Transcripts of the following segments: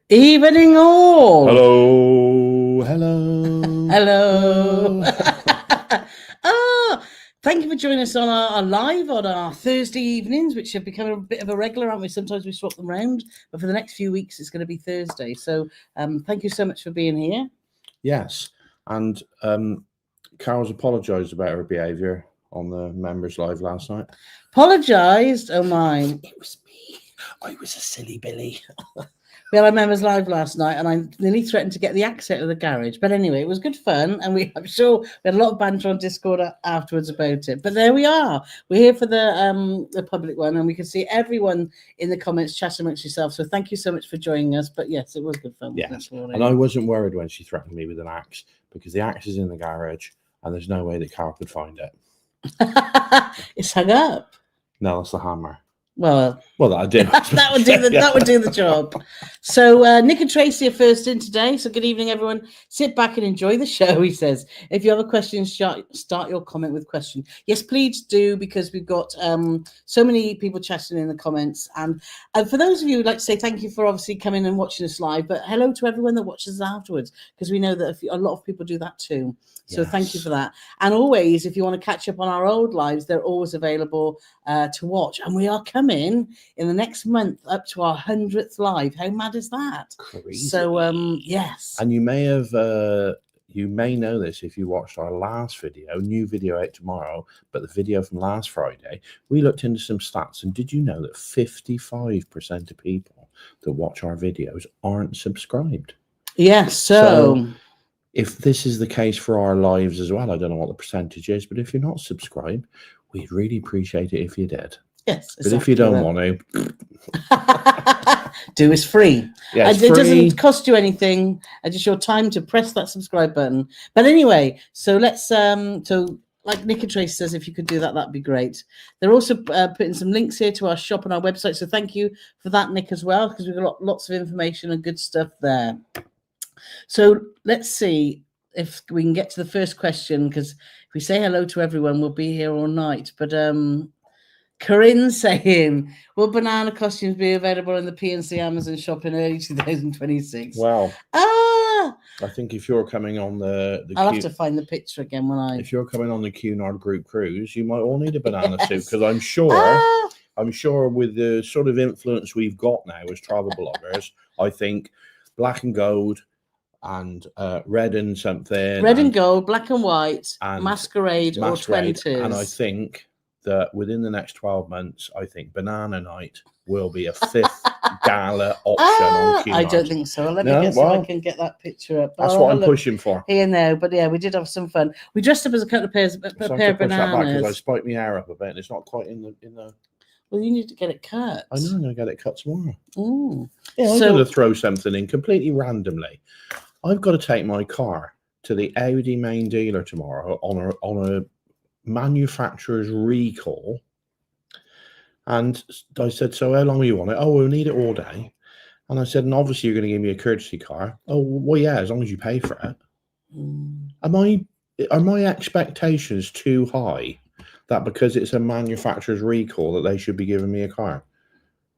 Evening all. Hello, hello, Hello. Thank you for joining us on our live on our Thursday evenings, which have become a bit of a regular, aren't we? Sometimes we swap them around, but for the next few weeks, it's going to be Thursday. So thank you so much for being here. Yes, and Carole's apologised about her behaviour on the members live last night. Apologised? Oh my! It was me. I was a silly Billy. We had our members live last night, and I nearly threatened to get the axe out of the garage. But anyway, it was good fun, and I'm sure we had a lot of banter on Discord afterwards about it. But there we are. We're here for the public one, and we can see everyone in the comments chatting amongst yourself. So thank you so much for joining us. But yes, it was good fun. Yes, and I wasn't worried when she threatened me with an axe because the axe is in the garage, and there's no way that Carole could find it. It's hung up. No, that's the hammer. Well, that did. that would do the job. So Nick and Tracy are first in today. So good evening, everyone. Sit back and enjoy the show. He says, if you have a question, start your comment with question. Yes, please do, because we've got so many people chatting in the comments. And for those of you who'd like to say thank you for obviously coming and watching us live, but hello to everyone that watches us afterwards, because we know that a lot of people do that too. So yes. Thank you for that. And always, if you want to catch up on our old lives, they're always available to watch. And we are coming in the next month up to our 100th live. How mad is that? Crazy. So, yes. And you may have, you may know this if you watched our last video, new video out tomorrow, but the video from last Friday, we looked into some stats. And did you know that 55% of people that watch our videos aren't subscribed? Yes, so if this is the case for our lives as well, I don't know what the percentage is, but if you're not subscribed, we'd really appreciate it if you did. Yes, but if you don't want to, do is free. Yeah, it doesn't cost you anything. Just your time to press that subscribe button. But anyway, so let's so like Nick and Trace says, if you could do that, that'd be great. They're also putting some links here to our shop on our website. So thank you for that, Nick, as well, because we've got lots of information and good stuff there. So let's see if we can get to the first question, because if we say hello to everyone, we'll be here all night. But Corinne saying, will banana costumes be available in the PNC Amazon shop in early 2026? Well, I think if you're coming on the I'll have to find the picture again when I. If you're coming on the Cunard Group cruise, you might all need a banana suit, because I'm sure with the sort of influence we've got now as travel bloggers, I think black and gold and red and something. Red and gold, black and white, and masquerade or 20s. And I think that within the next 12 months, I think Banana Night will be a fifth gala option on Cunard. I don't think so. Let me guess if I can get that picture up. That's what I'm pushing for. Here now, but yeah, we did have some fun. We dressed up as a couple of pair of bananas. Because I spiked my hair up a bit, and it's not quite in the. Well, you need to get it cut. I know, I'm going to get it cut tomorrow. Ooh. Yeah, I'm going to throw something in completely randomly. I've got to take my car to the Audi main dealer tomorrow on a manufacturer's recall. And I said, so how long do you want it? Oh, we'll need it all day. And I said, and obviously you're going to give me a courtesy car. Oh, well, yeah, as long as you pay for it. Are my expectations too high that because it's a manufacturer's recall that they should be giving me a car?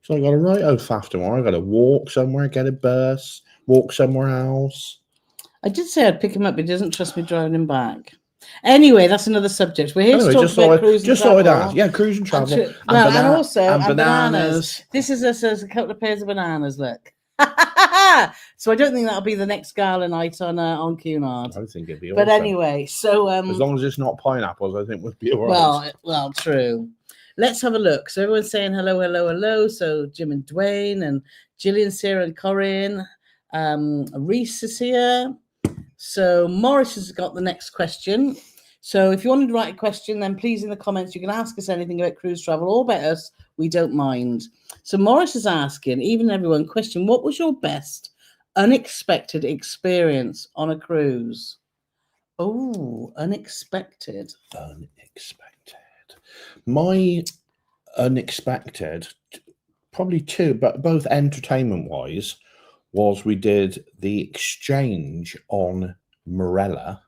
So I got to write off after tomorrow. I got to walk somewhere, get a bus, walk somewhere else. I did say I'd pick him up, but he doesn't trust me driving him back. Anyway, that's another subject. We're here to talk about cruise and travel. Thought I'd ask. Yeah, cruise and travel. And bananas. This is us as a couple of pairs of bananas, look. So I don't think that'll be the next gala night on Cunard. I think it'd be But awesome. Anyway, so as long as it's not pineapples, I think we'll be all right. Well, true. Let's have a look. So everyone's saying hello, hello, hello. So Jim and Dwayne and Gillian, Sarah and Corinne. Reese is here. So Morris has got the next question. So if you wanted to write a question, then please in the comments, you can ask us anything about cruise travel or about us. We don't mind. So Morris is asking, even everyone, question, what was your best unexpected experience on a cruise? Oh, unexpected. My unexpected, probably two, but both entertainment-wise, was we did the exchange on Marella,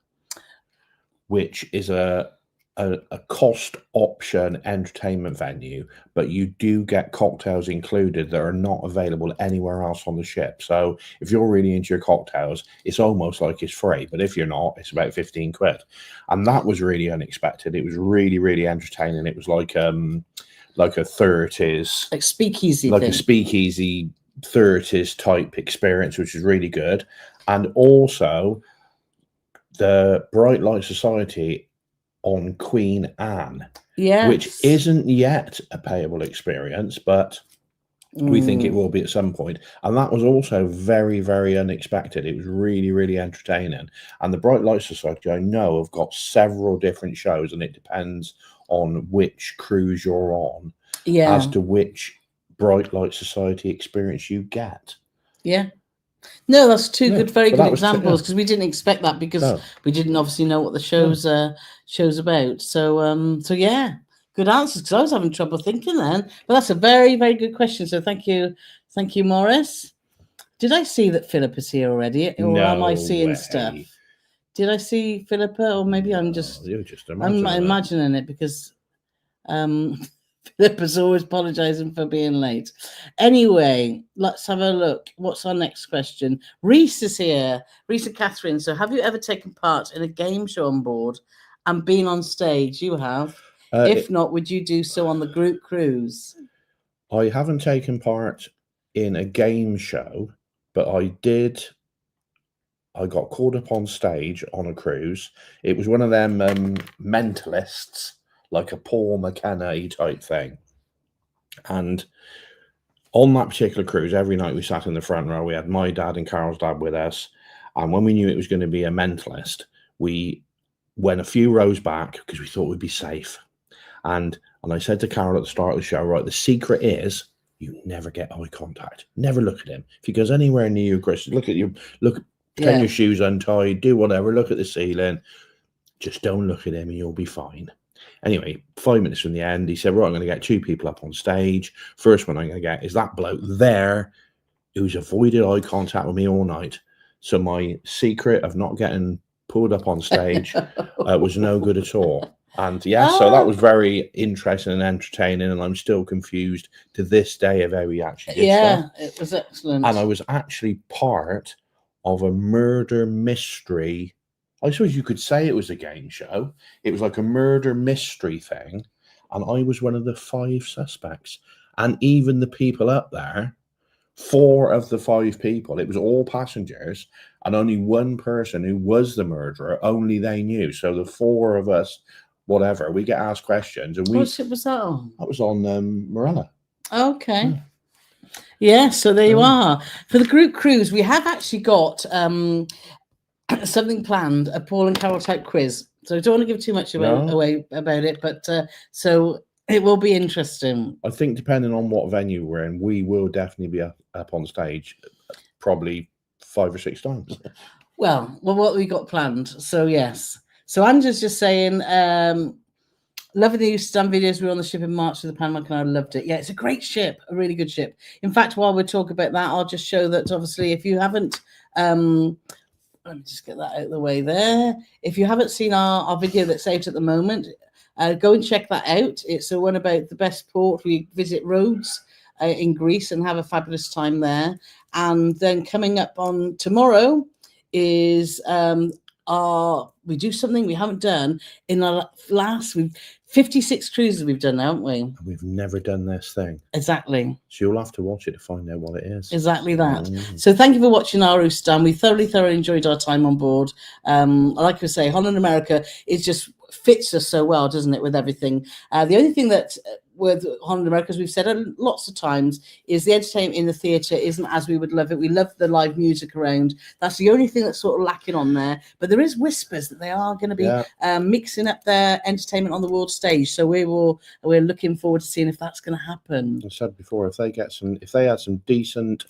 which is a a cost option entertainment venue, but you do get cocktails included that are not available anywhere else on the ship. So if you're really into your cocktails, it's almost like it's free, but if you're not, it's about 15 quid. And that was really unexpected. It was really, really entertaining. It was like a 30s, like speakeasy like thing. a speakeasy 30s type experience, which is really good. And also the Bright Light Society on Queen Anne, which isn't yet a payable experience, but we think it will be at some point. And that was also very, very unexpected. It was really, really entertaining. And the Bright Light Society, I know, have got several different shows, and it depends on which cruise you're on as to which Bright Light Society experience you get. Yeah. No, that's two very good examples, because we didn't expect that, because we didn't obviously know what the show's about. So yeah, good answers, because I was having trouble thinking then. But that's a very, very good question. So thank you, Morris. Did I see that Philip is here already, or am I seeing stuff? Did I see Philippa, or maybe I'm just imagining it, because Philippa's always apologising for being late. Anyway, let's have a look. What's our next question? Reese is here. Reese and Catherine. So have you ever taken part in a game show on board and been on stage? You have. If not, would you do so on the group cruise? I haven't taken part in a game show, but I did. I got called up on stage on a cruise. It was one of them mentalists, like a Paul McKenna type thing. And on that particular cruise, every night we sat in the front row. We had my dad and Carol's dad with us. And when we knew it was going to be a mentalist, we went a few rows back because we thought we'd be safe. And I said to Carol at the start of the show, right, the secret is you never get eye contact. Never look at him. If he goes anywhere near you, Chris, pretend your shoes untied, do whatever, look at the ceiling. Just don't look at him and you'll be fine. Anyway, 5 minutes from the end, he said, right, I'm going to get two people up on stage. First one I'm going to get is that bloke there who's avoided eye contact with me all night. So my secret of not getting pulled up on stage was no good at all. And so that was very interesting and entertaining, and I'm still confused to this day of how he actually did stuff. It was excellent. And I was actually part of a murder mystery. I suppose you could say it was a game show. It was like a murder mystery thing, and I was one of the 5 suspects. And even the people up there, 4 of the 5 people, it was all passengers, and only one person who was the murderer, only they knew. So the 4 of us, whatever, we get asked questions. And what ship was that on? That was on Marella. Okay. Yeah, so there you are. For the group cruise, we have actually got something planned, a Paul and Carole type quiz. So I don't want to give too much away about it, but so it will be interesting. I think depending on what venue we're in, we will definitely be up on stage probably 5 or 6 times. Well, what we got planned. So yes. So Angela's just saying, loving the stand videos. We were on the ship in March with the Panama Canal. I loved it. Yeah, it's a great ship, a really good ship. In fact, while we're talking about that, I'll just show that obviously if you haven't, let me just get that out of the way there. If you haven't seen our video that's out at the moment, go and check that out. It's the one about the best port. We visit Rhodes in Greece and have a fabulous time there. And then coming up on tomorrow is we do something we haven't done in our last 56 cruises we've done, haven't we? We've never done this thing. Exactly. So you'll have to watch it to find out what it is. Exactly that. So thank you for watching our Stan. We thoroughly enjoyed our time on board. Like I say, Holland America, it just fits us so well, doesn't it, with everything. The only thing that with Holland America, as we've said lots of times, is the entertainment in the theatre isn't as we would love it. We love the live music around. That's the only thing that's sort of lacking on there. But there is whispers that they are going to be mixing up their entertainment on the world stage. So we're looking forward to seeing if that's going to happen. I said before, if they had some decent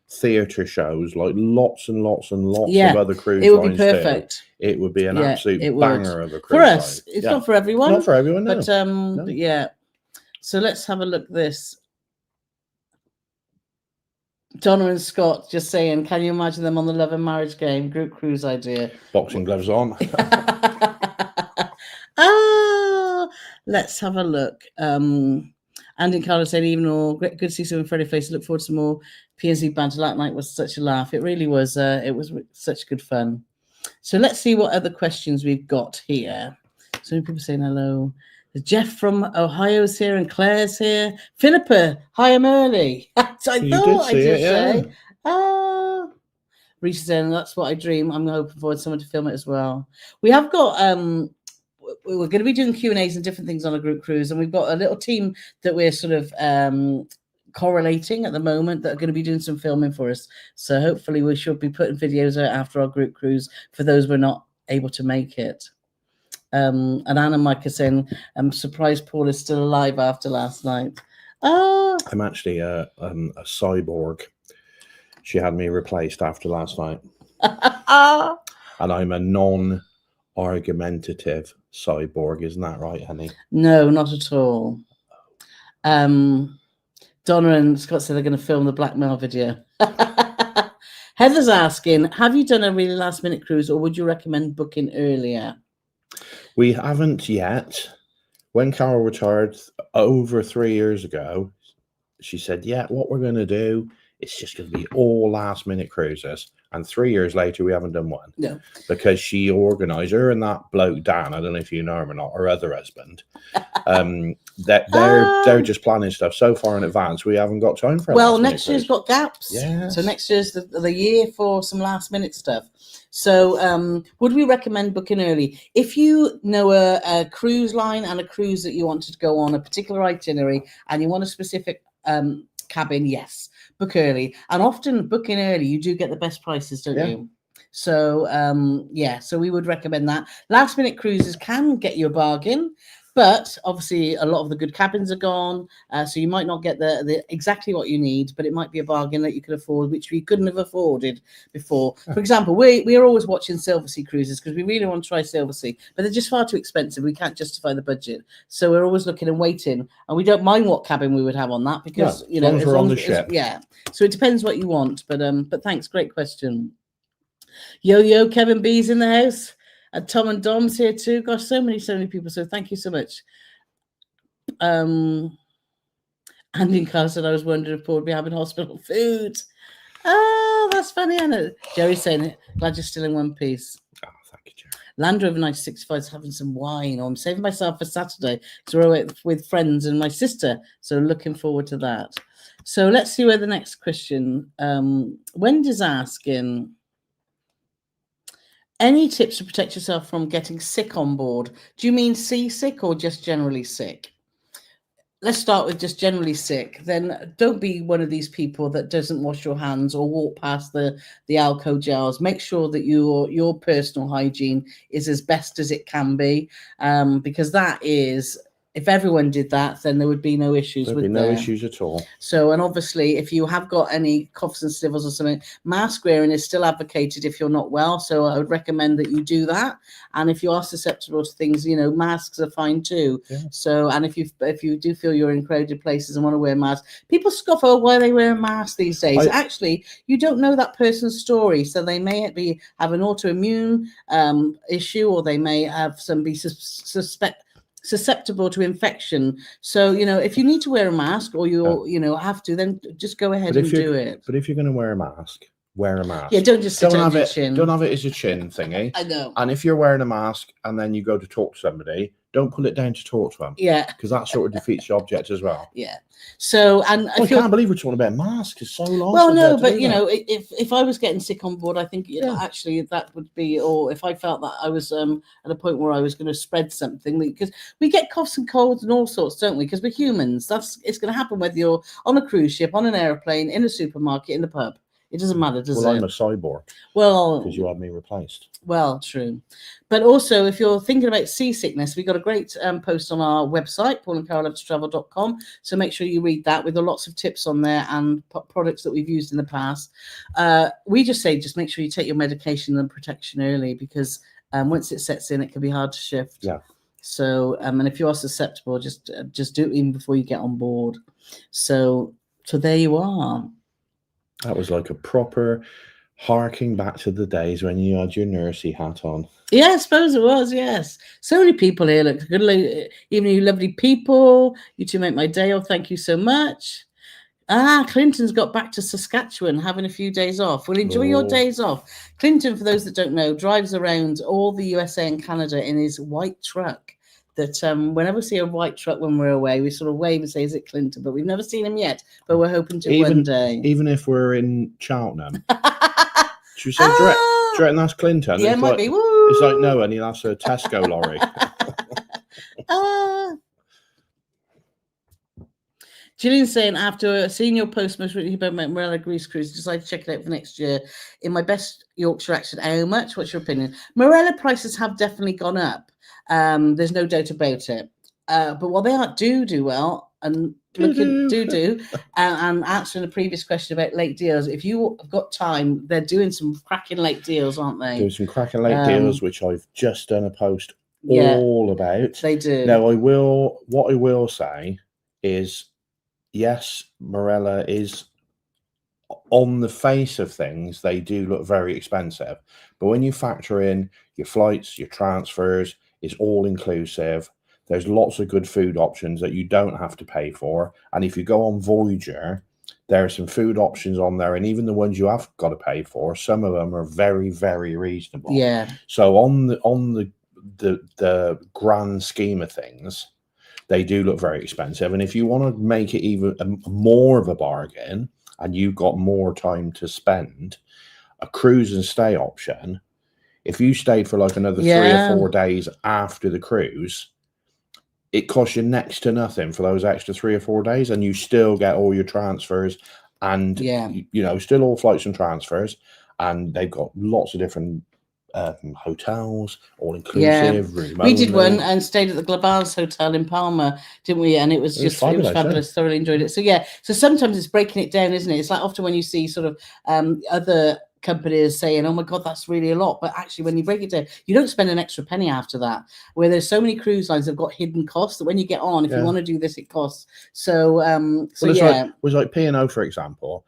theatre shows, like lots and lots and lots of other cruise lines, it would be perfect. It would be an absolute banger of a cruise for us. line. It's not for everyone. Not for everyone, no. But yeah. So let's have a look at this. Donna and Scott just saying, can you imagine them on the Love and Marriage game? Group cruise idea. Boxing gloves on. Let's have a look. Andy and Carla said, even all good to see some Freddie face. Look forward to some more P&Z banter. That night was such a laugh. It really was. It was such good fun. So let's see what other questions we've got here. So many people saying hello. Jeff from Ohio's here and Claire's here. Philippa, hi, I'm early. I thought I did say. Reese saying that's what I dream. I'm hoping for someone to film it as well. We have got we're going to be doing Q&As and different things on a group cruise, and we've got a little team that we're sort of correlating at the moment that are going to be doing some filming for us. So hopefully we should be putting videos out after our group cruise for those we're not able to make it. And Anna and Mike are saying, I'm surprised Paul is still alive after last night. I'm actually a cyborg. She had me replaced after last night. And I'm a non-argumentative cyborg. Isn't that right, honey? No, not at all. Donna and Scott said they're going to film the blackmail video. Heather's asking, have you done a really last-minute cruise, or would you recommend booking earlier? We haven't yet. When Carole retired over 3 years ago, she said, yeah, what we're going to do, it's just going to be all last-minute cruises. And 3 years later, we haven't done one. No. Because she organised, her and that bloke, Dan, I don't know if you know him or not, her other husband, they're just planning stuff so far in advance, we haven't got time for it. Well, next year's got gaps. Yes. So next year's the year for some last-minute stuff. So would we recommend booking early? If you know a cruise line and a cruise that you wanted to go on, a particular itinerary, and you want a specific cabin, yes, book early. And often booking early, you do get the best prices, don't you? So, so we would recommend that. Last-minute cruises can get you a bargain, but obviously a lot of the good cabins are gone, so you might not get the exactly what you need, but it might be a bargain that you could afford, which we couldn't have afforded before. For example, we are always watching Silversea cruises because we really want to try Silversea, but they're just far too expensive. We can't justify the budget, so we're always looking and waiting, and we don't mind what cabin we would have on that because as long as we're on the ship. So it depends what you want, but thanks, great question. Yo, Kevin B's in the house. And Tom and Dom's here too. Gosh, so many people. So thank you so much. Andy and Carl said, I was wondering if Paul would be having hospital food. Oh, that's funny, Anna. Jerry's saying, glad you're still in one piece. Oh, thank you, Jerry. Land Rover 965 is having some wine. I'm saving myself for Saturday because we're away with friends and my sister. So looking forward to that. So let's see where the next question. Wendy's asking, any tips to protect yourself from getting sick on board? Do you mean seasick or just generally sick? Let's start with just generally sick. Then don't be one of these people that doesn't wash your hands or walk past the alcohol jars. Make sure that your personal hygiene is as best as it can be, because that is, if everyone did that, then there would be no issues. There'd be no issues at all. So, and obviously, if you have got any coughs and snivels or something, mask wearing is still advocated if you're not well. So I would recommend that you do that. And if you are susceptible to things, masks are fine too. Yeah. So, and if you do feel you're in crowded places and want to wear masks, people scoff, oh, why are they wearing masks these days? Actually, you don't know that person's story. So they may have an autoimmune issue, or they may have susceptible to infection. So, if you need to wear a mask or have to, then just go ahead and do it. But if you're going to wear a mask, wear a mask. Yeah, don't just sit on your chin. Don't have it as a chin thingy. I know. And if you're wearing a mask and then you go to talk to somebody, don't pull it down to talk to them. Yeah. Because that sort of defeats the object as well. Yeah. So, and I can't believe we're talking about masks. It's so long. Well, no, but if I was getting sick on board, I think actually that would be, or if I felt that I was at a point where I was going to spread something, because we get coughs and colds and all sorts, don't we? Because we're humans. It's going to happen whether you're on a cruise ship, on an airplane, in a supermarket, in the pub. It doesn't matter, does it? Well, I'm a cyborg. Well, because you had me replaced. Well, true. But also, if you're thinking about seasickness, we've got a great post on our website, paulandcarole.travel.com. So make sure you read that. We've got lots of tips on there and products that we've used in the past. We just say, just make sure you take your medication and protection early, because once it sets in, it can be hard to shift. Yeah. So, and if you are susceptible, just do it even before you get on board. So there you are. That was like a proper Harking back to the days when you had your nursey hat on. Yeah, I suppose it was, yes. So many people here. Look, good, even you lovely people. You two make my day. Oh, thank you so much. Clinton's got back to Saskatchewan, having a few days off. Well, enjoy your days off. Clinton, for those that don't know, drives around all the USA and Canada in his white truck. That whenever we see a white truck when we're away, we sort of wave and say, "Is it Clinton?" But we've never seen him yet. But we're hoping to one day. Even if we're in Cheltenham, should we say, do you reckon that's Clinton? Yeah, it might be. Woo! It's like no, and that's a Tesco lorry. Gillian's saying, after seeing your post most recently about Marella Greece Cruise, decided to check it out for next year. In my best Yorkshire accent, how much? What's your opinion? Marella prices have definitely gone up. There's no doubt about it. But what they are do well, and looking and answering the previous question about late deals. If you have got time, they're doing some cracking late deals, aren't they? Doing some cracking late deals, which I've just done a post all about. They do. Now, what I will say is, yes, Marella is, on the face of things, they do look very expensive. But when you factor in your flights, your transfers, it's all inclusive. There's lots of good food options that you don't have to pay for. And if you go on Voyager, there are some food options on there. And even the ones you have got to pay for, some of them are very, very reasonable. Yeah. So on the grand scheme of things, they do look very expensive. And if you want to make it even more of a bargain and you've got more time to spend, a cruise and stay option, if you stayed for like another 3 or 4 days after the cruise, it costs you next to nothing for those extra 3 or 4 days, and you still get all your transfers and, still all flights and transfers. And they've got lots of different hotels, all inclusive. Room we did one and stayed at the Glabals Hotel in Palma, didn't we? And it was fabulous. Thoroughly enjoyed it. So sometimes it's breaking it down, isn't it? It's like often when you see sort of other companies saying, "Oh my God, that's really a lot," but actually when you break it down, you don't spend an extra penny after that. Where there's so many cruise lines that have got hidden costs that when you get on, if you want to do this, it costs. So like P&O, for example.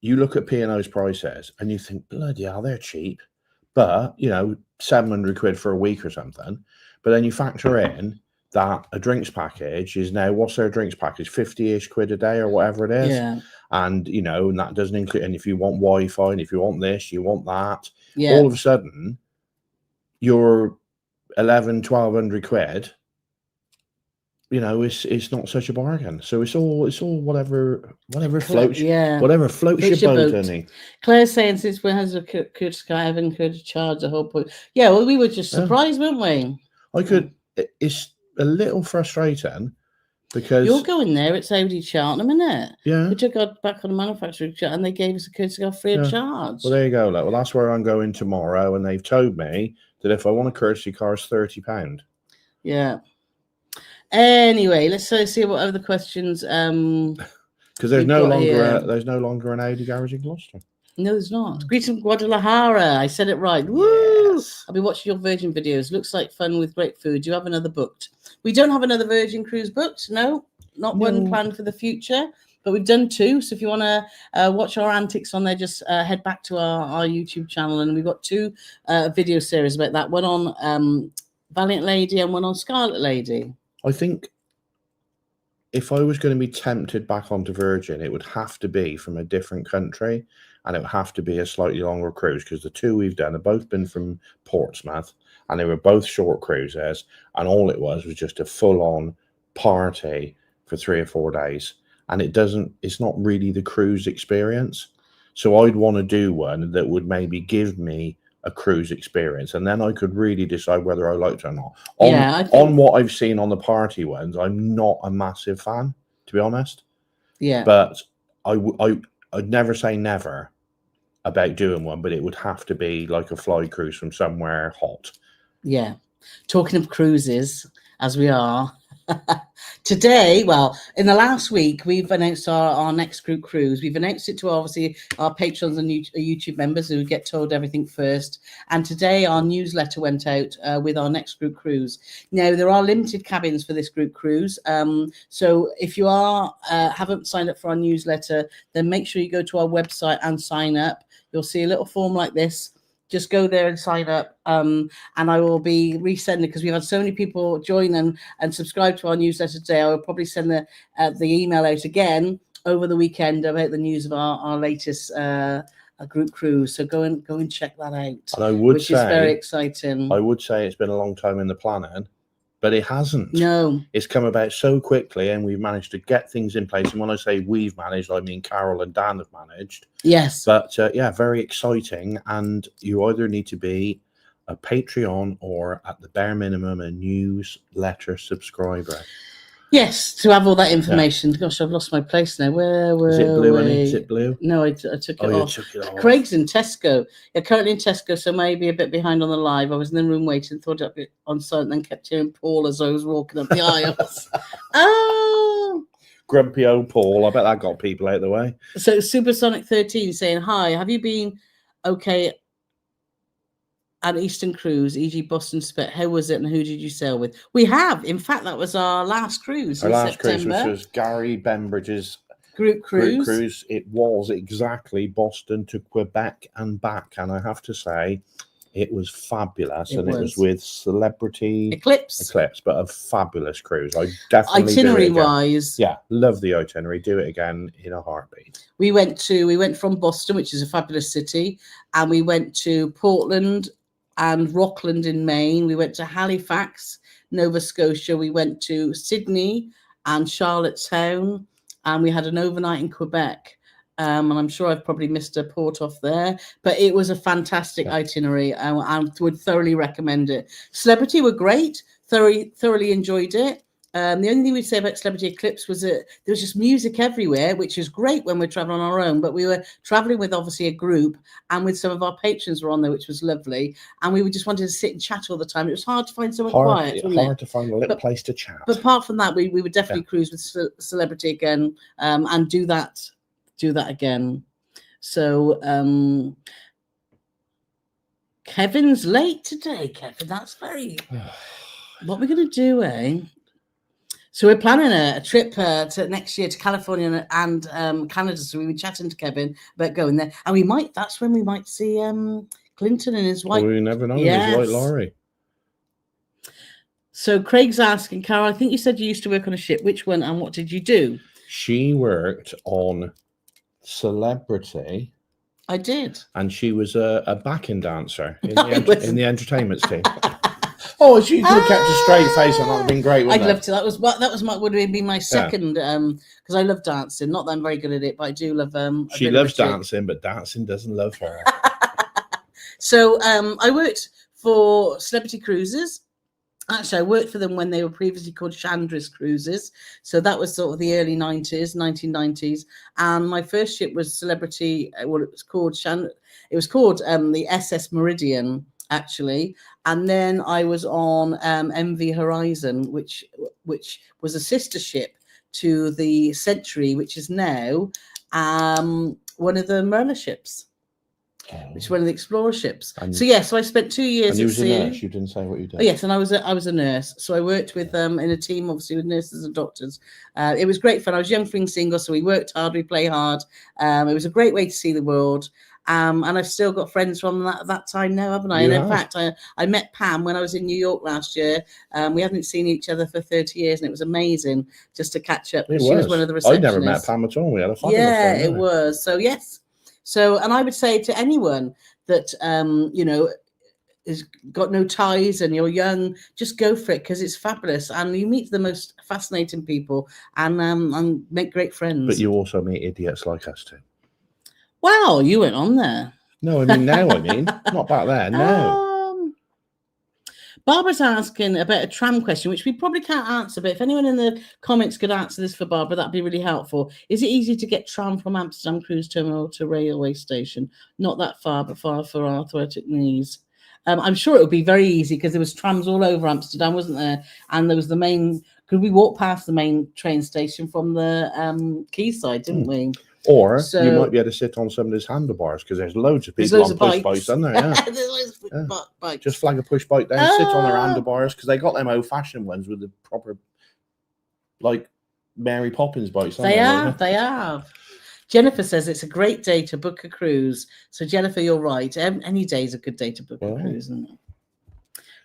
You look at P&O's prices and you think, bloody hell, they're cheap. But, 700 quid for a week or something. But then you factor in that a drinks package is now, what's their drinks package? 50-ish quid a day or whatever it is. Yeah. And, and that doesn't include, and if you want Wi-Fi, and if you want this, you want that. Yeah. All of a sudden, your 1,100-1,200 quid, it's not such a bargain. So it's all whatever floats, whatever floats your boat, honey. Claire's saying, since when has a could Sky could charge the whole point? Yeah, well, we were just surprised, weren't we? It's a little frustrating because you're going there. It's Audi Cheltenham, isn't it? Yeah. We took back on the manufacturing chart and they gave us a courtesy car free of charge. Well, there you go. Well, that's where I'm going tomorrow, and they've told me that if I want a courtesy car, it's £30. Yeah. Anyway, let's see what other questions. Because there's no longer an Audi garage in Gloucester. No, there's not. Greetings from Guadalajara. I said it right. Woo! Yes. I'll be watching your Virgin videos. Looks like fun with great food. Do you have another booked? We don't have another Virgin cruise booked. No, not one planned for the future. But we've done 2. So if you want to watch our antics on there, just head back to our YouTube channel. And we've got 2 video series about that. One on Valiant Lady and one on Scarlet Lady. I think if I was going to be tempted back onto Virgin, it would have to be from a different country, and it would have to be a slightly longer cruise, because the 2 we've done have both been from Portsmouth, and they were both short cruises, and all it was just a full-on party for 3 or 4 days, and it's not really the cruise experience. So I'd want to do one that would maybe give me a cruise experience, and then I could really decide whether I liked it or not. On what I've seen on the party ones, I'm not a massive fan, to be honest. Yeah. But I'd never say never about doing one, but it would have to be like a fly cruise from somewhere hot. Yeah. Talking of cruises, as we are, Today, well, in the last week, we've announced our next group cruise. We've announced it to obviously our patrons and YouTube members who get told everything first. And today our newsletter went out with our next group cruise. Now, there are limited cabins for this group cruise. So if you haven't signed up for our newsletter, then make sure you go to our website and sign up. You'll see a little form like this. Just go there and sign up, and I will be resending, because we've had so many people join and subscribe to our newsletter today. I will probably send the email out again over the weekend about the news of our latest group cruise. So go and check that out. And I would which say, is very exciting. I would say it's been a long time in the planning, but it hasn't. No, it's come about so quickly, and we've managed to get things in place. And when I say we've managed, I mean Carole and Dan have managed. Yes. But yeah, very exciting. And you either need to be a Patreon or, at the bare minimum, a newsletter subscriber. Yes, to have all that information. Yeah. Gosh, I've lost my place now. Where is it blue? Is it blue? No, I took it off. Took it off. Craig's in Tesco. Yeah, currently in Tesco, so maybe a bit behind on the live. I was in the room waiting, thought I'd be on site, and then kept hearing Paul as I was walking up the aisles. Oh, grumpy old Paul. I bet that got people out of the way. So Supersonic 13 saying, hi, have you been okay at Eastern Cruise, e.g. Boston Spit? How was it and who did you sail with? We have. In fact, that was our last cruise. Our last September. cruise, which was Gary Bembridge's group cruise. It was exactly Boston to Quebec and back. And I have to say, it was fabulous. It was with Celebrity Eclipse, but a fabulous cruise. I definitely Itinerary-wise. Yeah, love the Itinerary. Do it again in a heartbeat. We went from Boston, which is a fabulous city, and we went to Portland and Rockland in Maine. We went to Halifax, Nova Scotia. We went to Sydney and Charlottetown, and we had an overnight in Quebec. And I'm sure I've probably missed a port off there, but it was a fantastic itinerary. I would thoroughly recommend it. Celebrity were great. Thoroughly enjoyed it. The only thing we'd say about Celebrity Eclipse was that there was just music everywhere, which is great when we're traveling on our own. But we were traveling with obviously a group, and with some of our patrons were on there, which was lovely. And we just wanted to sit and chat all the time. It was hard to find somewhere quiet. Hard to find a little place to chat. But apart from that, we would definitely cruise with Celebrity again, and do that again. So Kevin's late today. Kevin, that's very. What we're going to do, eh? So we're planning a trip to next year to California and Canada. So we were chatting to Kevin about going there, and that's when we might see Clinton and his wife. We never know. His white lorry. So Craig's asking, Carole, I think you said you used to work on a ship. Which one and what did you do? She worked on Celebrity. I did. And she was a backing dancer in the entertainment team. Oh, if you could have kept a straight face, and that would have been great. I'd love to. That would have been my second, because I love dancing. Not that I'm very good at it, but I do love. She loves dancing, but dancing doesn't love her. So I worked for Celebrity Cruises. Actually, I worked for them when they were previously called Chandra's Cruises. So that was sort of the early 1990s. And my first ship was Celebrity. Well, it was called the SS Meridian, actually. And then I was on MV Horizon, which was a sister ship to the Century, which is now one of the Marella ships, which is one of the Explorer ships. So I spent 2 years. And you was a nurse. You didn't say what you did. Oh, yes, and I was a nurse. So I worked with in a team, obviously, with nurses and doctors. It was great fun. I was young, free, and single, so we worked hard, we play hard. It was a great way to see the world. And I've still got friends from that time now, haven't I? In fact, I met Pam when I was in New York last year. We hadn't seen each other for 30 years, and it was amazing just to catch up. She was one of the receptionists. I never met Pam at all. We had a fabulous time, it was. So, yes. So, and I would say to anyone that, has got no ties and you're young, just go for it, because it's fabulous. And you meet the most fascinating people and make great friends. But you also meet idiots like us too. Wow, you went on there. No, I mean now. Not back there. No. Barbara's asking about a tram question, which we probably can't answer. But if anyone in the comments could answer this for Barbara, that'd be really helpful. Is it easy to get tram from Amsterdam Cruise Terminal to railway station? Not that far, but far for arthritic knees. I'm sure it would be very easy because there was trams all over Amsterdam, wasn't there? And there was the main. Could we walk past the main train station from the quayside, didn't we? Or So, you might be able to sit on some of those handlebars because there's loads of there's people loads on of push bikes. bikes, aren't there? Yeah. There's loads of Yeah. bikes. Just flag a push bike down, sit on their Ah. handlebars because they got them old-fashioned ones with the proper, like Mary Poppins bikes. They have. Jennifer says it's a great day to book a cruise. So Jennifer, you're right. Any day is a good day to book a cruise, isn't it?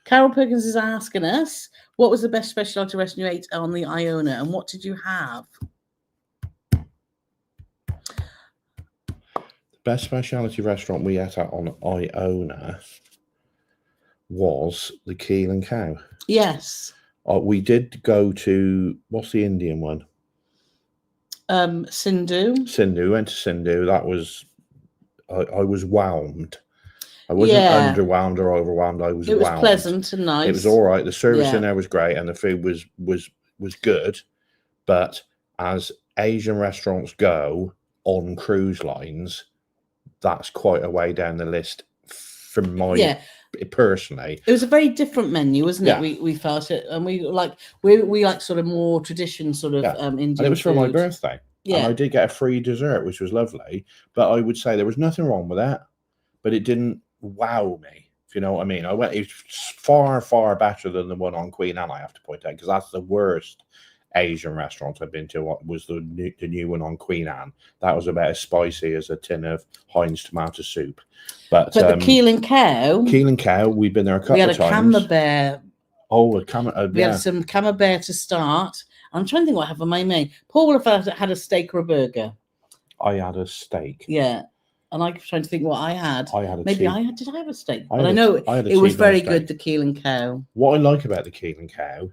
Carol Perkins is asking us, what was the best specialty restaurant you ate on the Iona, and what did you have? The best specialty restaurant we ate at on Iona was the Keel and Cow. Yes. We did go to, what's the Indian one? Sindhu. We went to Sindhu. That was, I was whelmed. I wasn't underwhelmed or overwhelmed. I was It was whelmed. Pleasant and nice. It was all right. The service in there was great, and the food was good. But as Asian restaurants go on cruise lines, that's quite a way down the list from my personally. It was a very different menu, wasn't it? We felt it, and we like sort of more tradition sort of Indian. And it was for my food. birthday. Yeah, and I did get a free dessert, which was lovely. But I would say there was nothing wrong with that, but it didn't wow me. If you know what I mean. It's far better than the one on Queen Anne, I have to point out, because that's the worst Asian restaurant I've been to. What was the new one on Queen Anne? That was about as spicy as a tin of Heinz tomato soup. But the Keel and Cow, we've been there a couple of times. We had a camembert. We had some camembert to start. I'm trying to think what I have on my main. Paul would have had a steak or a burger. I had a steak. Yeah. And I'm trying to think what I had. I had did I have a steak? But I know it was very good, the Keel and Cow. What I like about the Keel and Cow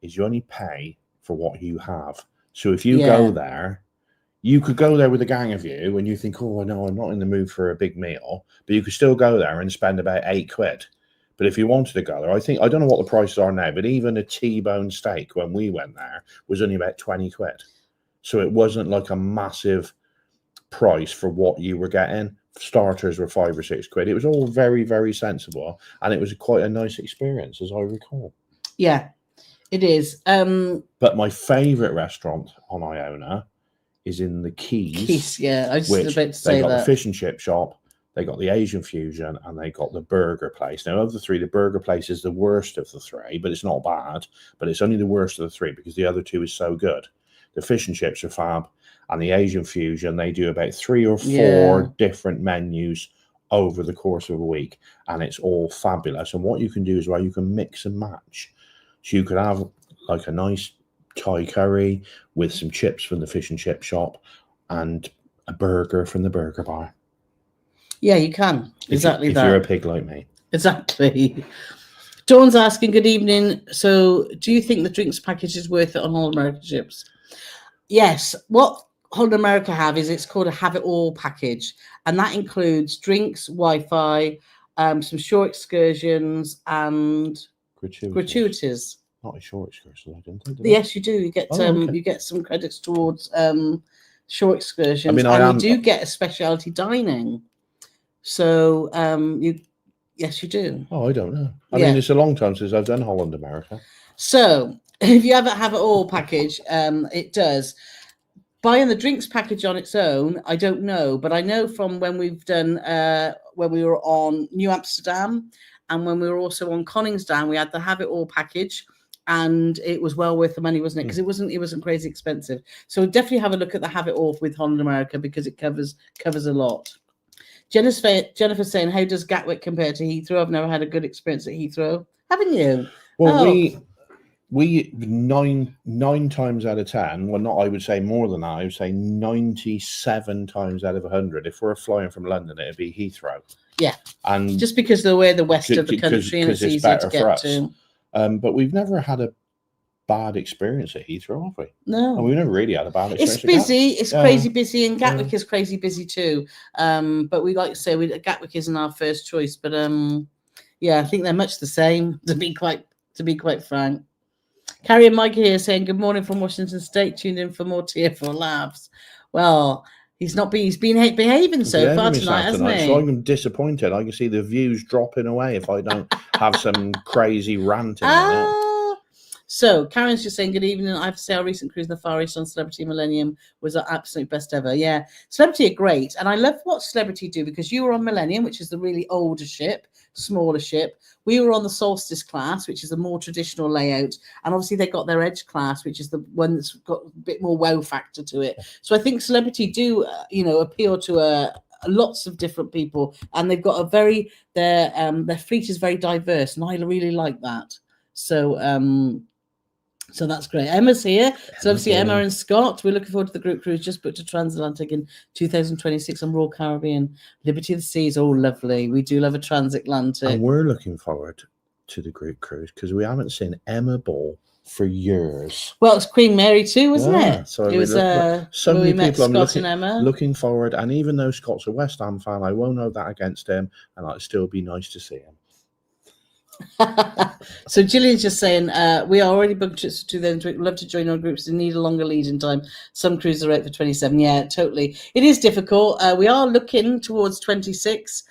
is you only pay for what you have. So if you go there, you could go there with a gang of you and you think, oh, no, I'm not in the mood for a big meal. But you could still go there and spend about £8. But if you wanted to go there, I don't know what the prices are now, but even a T-bone steak when we went there was only about £20. So it wasn't like a massive price for what you were getting. Starters were £5 or £6. It was all very, very sensible, and it was quite a nice experience, as I recall. Yeah, it is. But my favourite restaurant on Iona is in the Keys. I was just about to say they got the fish and chip shop, they got the Asian fusion, and they got the burger place. Now, of the three, the burger place is the worst of the three, but it's not bad. But it's only the worst of the three because the other two is so good. The fish and chips are fab. And the Asian fusion, they do about 3 or 4 different menus over the course of a week. And it's all fabulous. And what you can do as well, you can mix and match. So you could have like a nice Thai curry with some chips from the fish and chip shop and a burger from the burger bar. Yeah, you can. If you're a pig like me. Exactly. Dawn's asking, good evening. So do you think the drinks package is worth it on Holland America ships? Yes. What Holland America it's called a have it all package, and that includes drinks, Wi-Fi, some shore excursions, and gratuities. Not a shore excursion, I don't think. Yes, you do. You get you get some credits towards shore excursions, you do get a specialty dining. So yes, you do. Oh, I don't know. I mean, it's a long time since I've done Holland America. So if you ever have it all package, it does. Buying the drinks package on its own, I don't know, but I know from when we've done when we were on New Amsterdam and when we were also on Koningsdam, we had the have it all package, and it was well worth the money, wasn't it? Because it wasn't crazy expensive. So definitely have a look at the have it all with Holland America because it covers a lot. Jennifer saying, how does Gatwick compare to Heathrow? I've never had a good experience at Heathrow. Haven't you? Well, we 9 times out of 10, well, not I would say more than that, I would say 97 times out of 100. If we're flying from London, it'd be Heathrow. Yeah, and just because we're the west of the country and it's easier to get to. But we've never had a bad experience at Heathrow, have we? No, and we've never really had a bad experience. It's busy. It's crazy busy, and Gatwick is crazy busy too. But we like to say Gatwick isn't our first choice, but I think they're much the same. To be quite frank. Carrie and Mike here saying good morning from Washington State. Tuned in for more tearful laughs. Well, He's not been. He's been behaving so far tonight, hasn't he? So I'm disappointed. I can see the views dropping away if I don't have some crazy ranting in it. So Karen's just saying, good evening. I have to say our recent cruise in the Far East on Celebrity Millennium was our absolute best ever. Yeah, Celebrity are great. And I love what Celebrity do, because you were on Millennium, which is the really older ship, smaller ship. We were on the Solstice class, which is a more traditional layout. And obviously they got their Edge class, which is the one that's got a bit more wow factor to it. So I think Celebrity do, appeal to lots of different people. And they've got their fleet is very diverse. And I really like that. So that's great. Emma's here. So obviously Emma and Scott, we're looking forward to the group cruise just booked to Transatlantic in 2026 on Royal Caribbean. Liberty of the Seas, oh lovely. We do love a transatlantic. And we're looking forward to the group cruise because we haven't seen Emma Ball for years. Well, it's Queen Mary too, wasn't it? So it was so many people I'm looking forward, and even though Scott's a West Ham fan, I won't know that against him, and it'll still be nice to see him. So Gillian's just saying we are already booked trips for 2020. We'd love to join our groups and need a longer lead in time. Some cruises are out for 27. Yeah, totally. It is difficult. We are looking towards 26.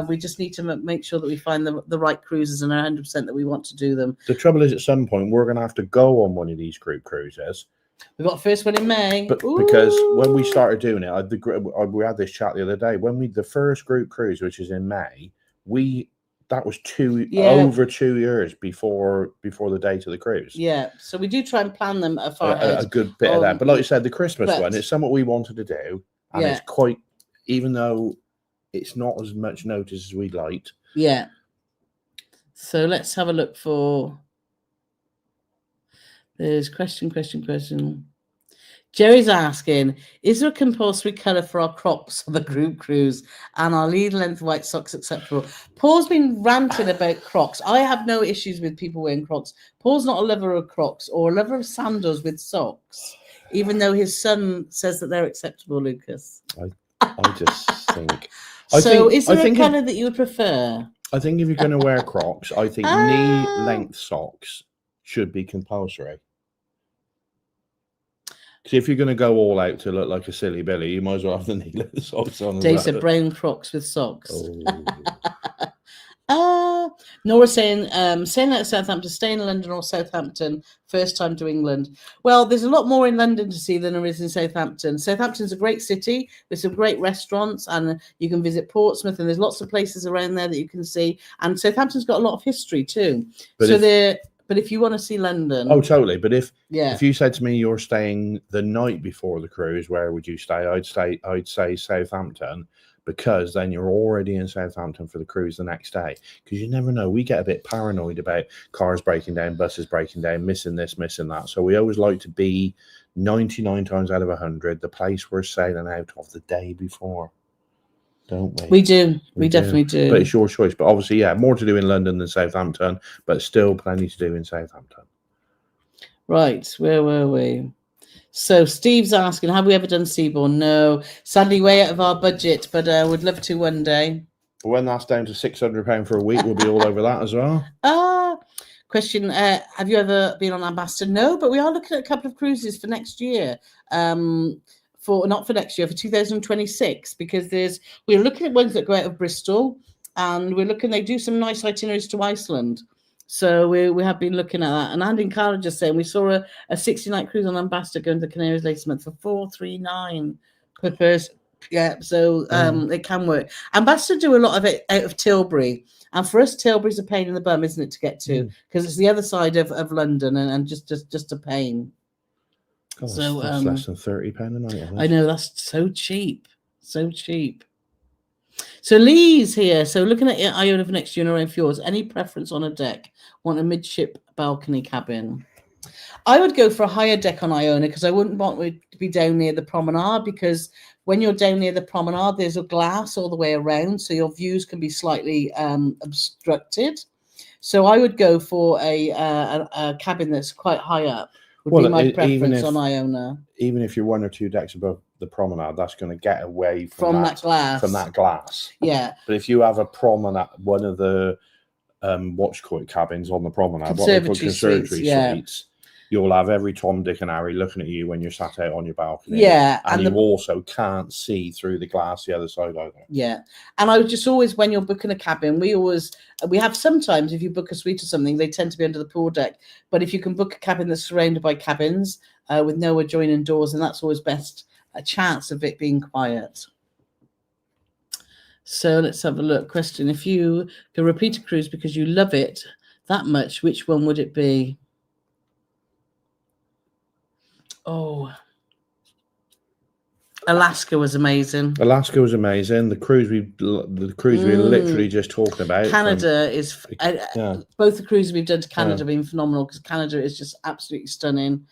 We just need to make sure that we find the right cruises and are 100% that we want to do them. The trouble is, at some point we're going to have to go on one of these group cruises. We've got the first one in May. But because when we started doing it, we had this chat the other day. The first group cruise, which is in May, that was over 2 years before the date of the cruise. Yeah, so we do try and plan them far ahead. A good bit of that. But like you said, the Christmas one, it's something we wanted to do. And it's quite, even though it's not as much notice as we'd liked. Yeah. So let's have a look for... There's question. Jerry's asking, is there a compulsory colour for our Crocs on the group cruise and our lead length white socks acceptable? Paul's been ranting about Crocs. I have no issues with people wearing Crocs. Paul's not a lover of Crocs or a lover of sandals with socks, even though his son says that they're acceptable, Lucas. I just think... Is there a colour that you would prefer? I think if you're going to wear Crocs, I think knee-length socks should be compulsory. Because if you're going to go all out to look like a silly Billy, you might as well have the knee-length socks on. Dave said brown Crocs with socks. Nora saying at Southampton, stay in London or Southampton, first time to England. Well, there's a lot more in London to see than there is in Southampton. Southampton's a great city. There's some great restaurants, and you can visit Portsmouth, and there's lots of places around there that you can see. And Southampton's got a lot of history too. But if you want to see London... Oh, totally. But if you said to me you're staying the night before the cruise, where would you stay? I'd say Southampton, because then you're already in Southampton for the cruise the next day. Because you never know. We get a bit paranoid about cars breaking down, buses breaking down, missing this, missing that. So we always like to be 99 times out of 100 the place we're sailing out of the day before. Don't we? We do. We definitely do. But it's your choice. But obviously, more to do in London than Southampton, but still plenty to do in Southampton. Right. Where were we? So Steve's asking, have we ever done Seabourn? No. Sadly, way out of our budget, but would love to one day. But when that's down to £600 for a week, we'll be all over that as well. Question, have you ever been on Ambassador? No, but we are looking at a couple of cruises for next year. For 2026, because we're looking at ones that go out of Bristol, and they do some nice itineraries to Iceland. So we have been looking at that. And Andy and Carla just saying we saw a 60-night cruise on Ambassador going to the Canaries latest month for $439 per person. Yeah, so it can work. Ambassador do a lot of it out of Tilbury, and for us, Tilbury's a pain in the bum, isn't it, to get to, because it's the other side of London, and just a pain. God, so that's less than £30 a night. I know, that's so cheap. So Lee's here. So looking at Iona for next year in our own fjords, any preference on a deck? Want a midship balcony cabin? I would go for a higher deck on Iona, because I wouldn't want it to be down near the promenade, because when you're down near the promenade, there's a glass all the way around, so your views can be slightly obstructed. So I would go for a cabin that's quite high up. Would be my preference on Iona. Even if you're one or two decks above the promenade, that's going to get away from that glass. Yeah. But if you have a promenade, one of the cabins on the promenade, conservatory suites, you'll have every Tom, Dick, and Harry looking at you when you're sat out on your balcony. Yeah, and you also can't see through the glass the other side either. Yeah, and I would just always, when you're booking a cabin, we have sometimes, if you book a suite or something, they tend to be under the pool deck. But if you can book a cabin that's surrounded by cabins with no adjoining doors, and that's always best, a chance of it being quiet. So let's have a look. Question: if you could repeat a cruise because you love it that much, which one would it be? Oh, Alaska was amazing. Alaska was amazing. The cruise we were literally just talking about. Canada is both the cruises we've done to Canada have been phenomenal, because Canada is just absolutely stunning.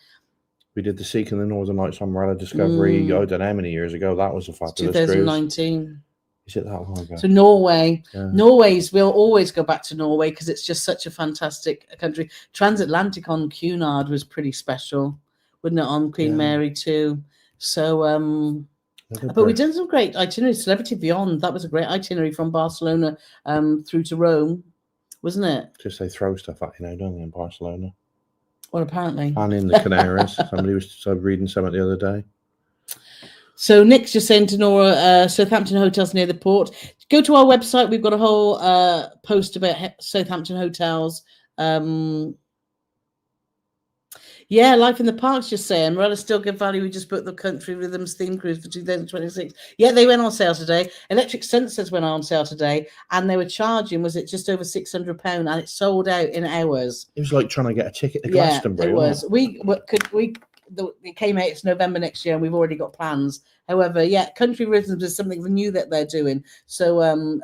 We did the Seeking the Northern Lights on Marella Discovery. I don't know how many years ago. That was a fabulous 2019. Cruise. Is it that long ago? So Norway. We'll always go back to Norway because it's just such a fantastic country. Transatlantic on Cunard was pretty special, wouldn't it? On Queen Mary too. So but we've done some great itineraries. Celebrity Beyond, that was a great itinerary from Barcelona through to Rome, wasn't it? Just they throw stuff at you now, don't they, in Barcelona? Well, apparently. And in the Canaries. Somebody was reading something the other day. So Nick's just saying to Nora, Southampton hotels near the port. Go to our website. We've got a whole post about Southampton hotels. Yeah, Life in the Park's just saying, Marella still good value. We just booked the Country Rhythms theme cruise for 2026. Yeah, they went on sale today. Electric Sensors went on sale today, and they were charging, was it just over £600, and it sold out in hours. It was like trying to get a ticket to Glastonbury. It was. It came out, it's November next year, and we've already got plans. However, Country Rhythms is something new that they're doing. So,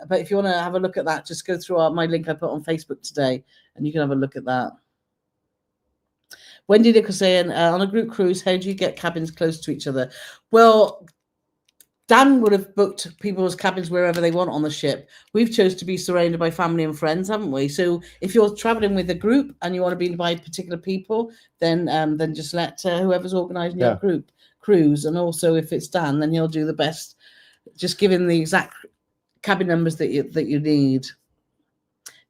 but if you want to have a look at that, just go through my link I put on Facebook today, and you can have a look at that. Wendy Nichols saying, on a group cruise, how do you get cabins close to each other? Well, Dan would have booked people's cabins wherever they want on the ship. We've chose to be surrounded by family and friends, haven't we? So if you're traveling with a group and you want to be by particular people, then just let whoever's organising your group cruise. And also, if it's Dan, then he'll do the best. Just give him the exact cabin numbers that you need.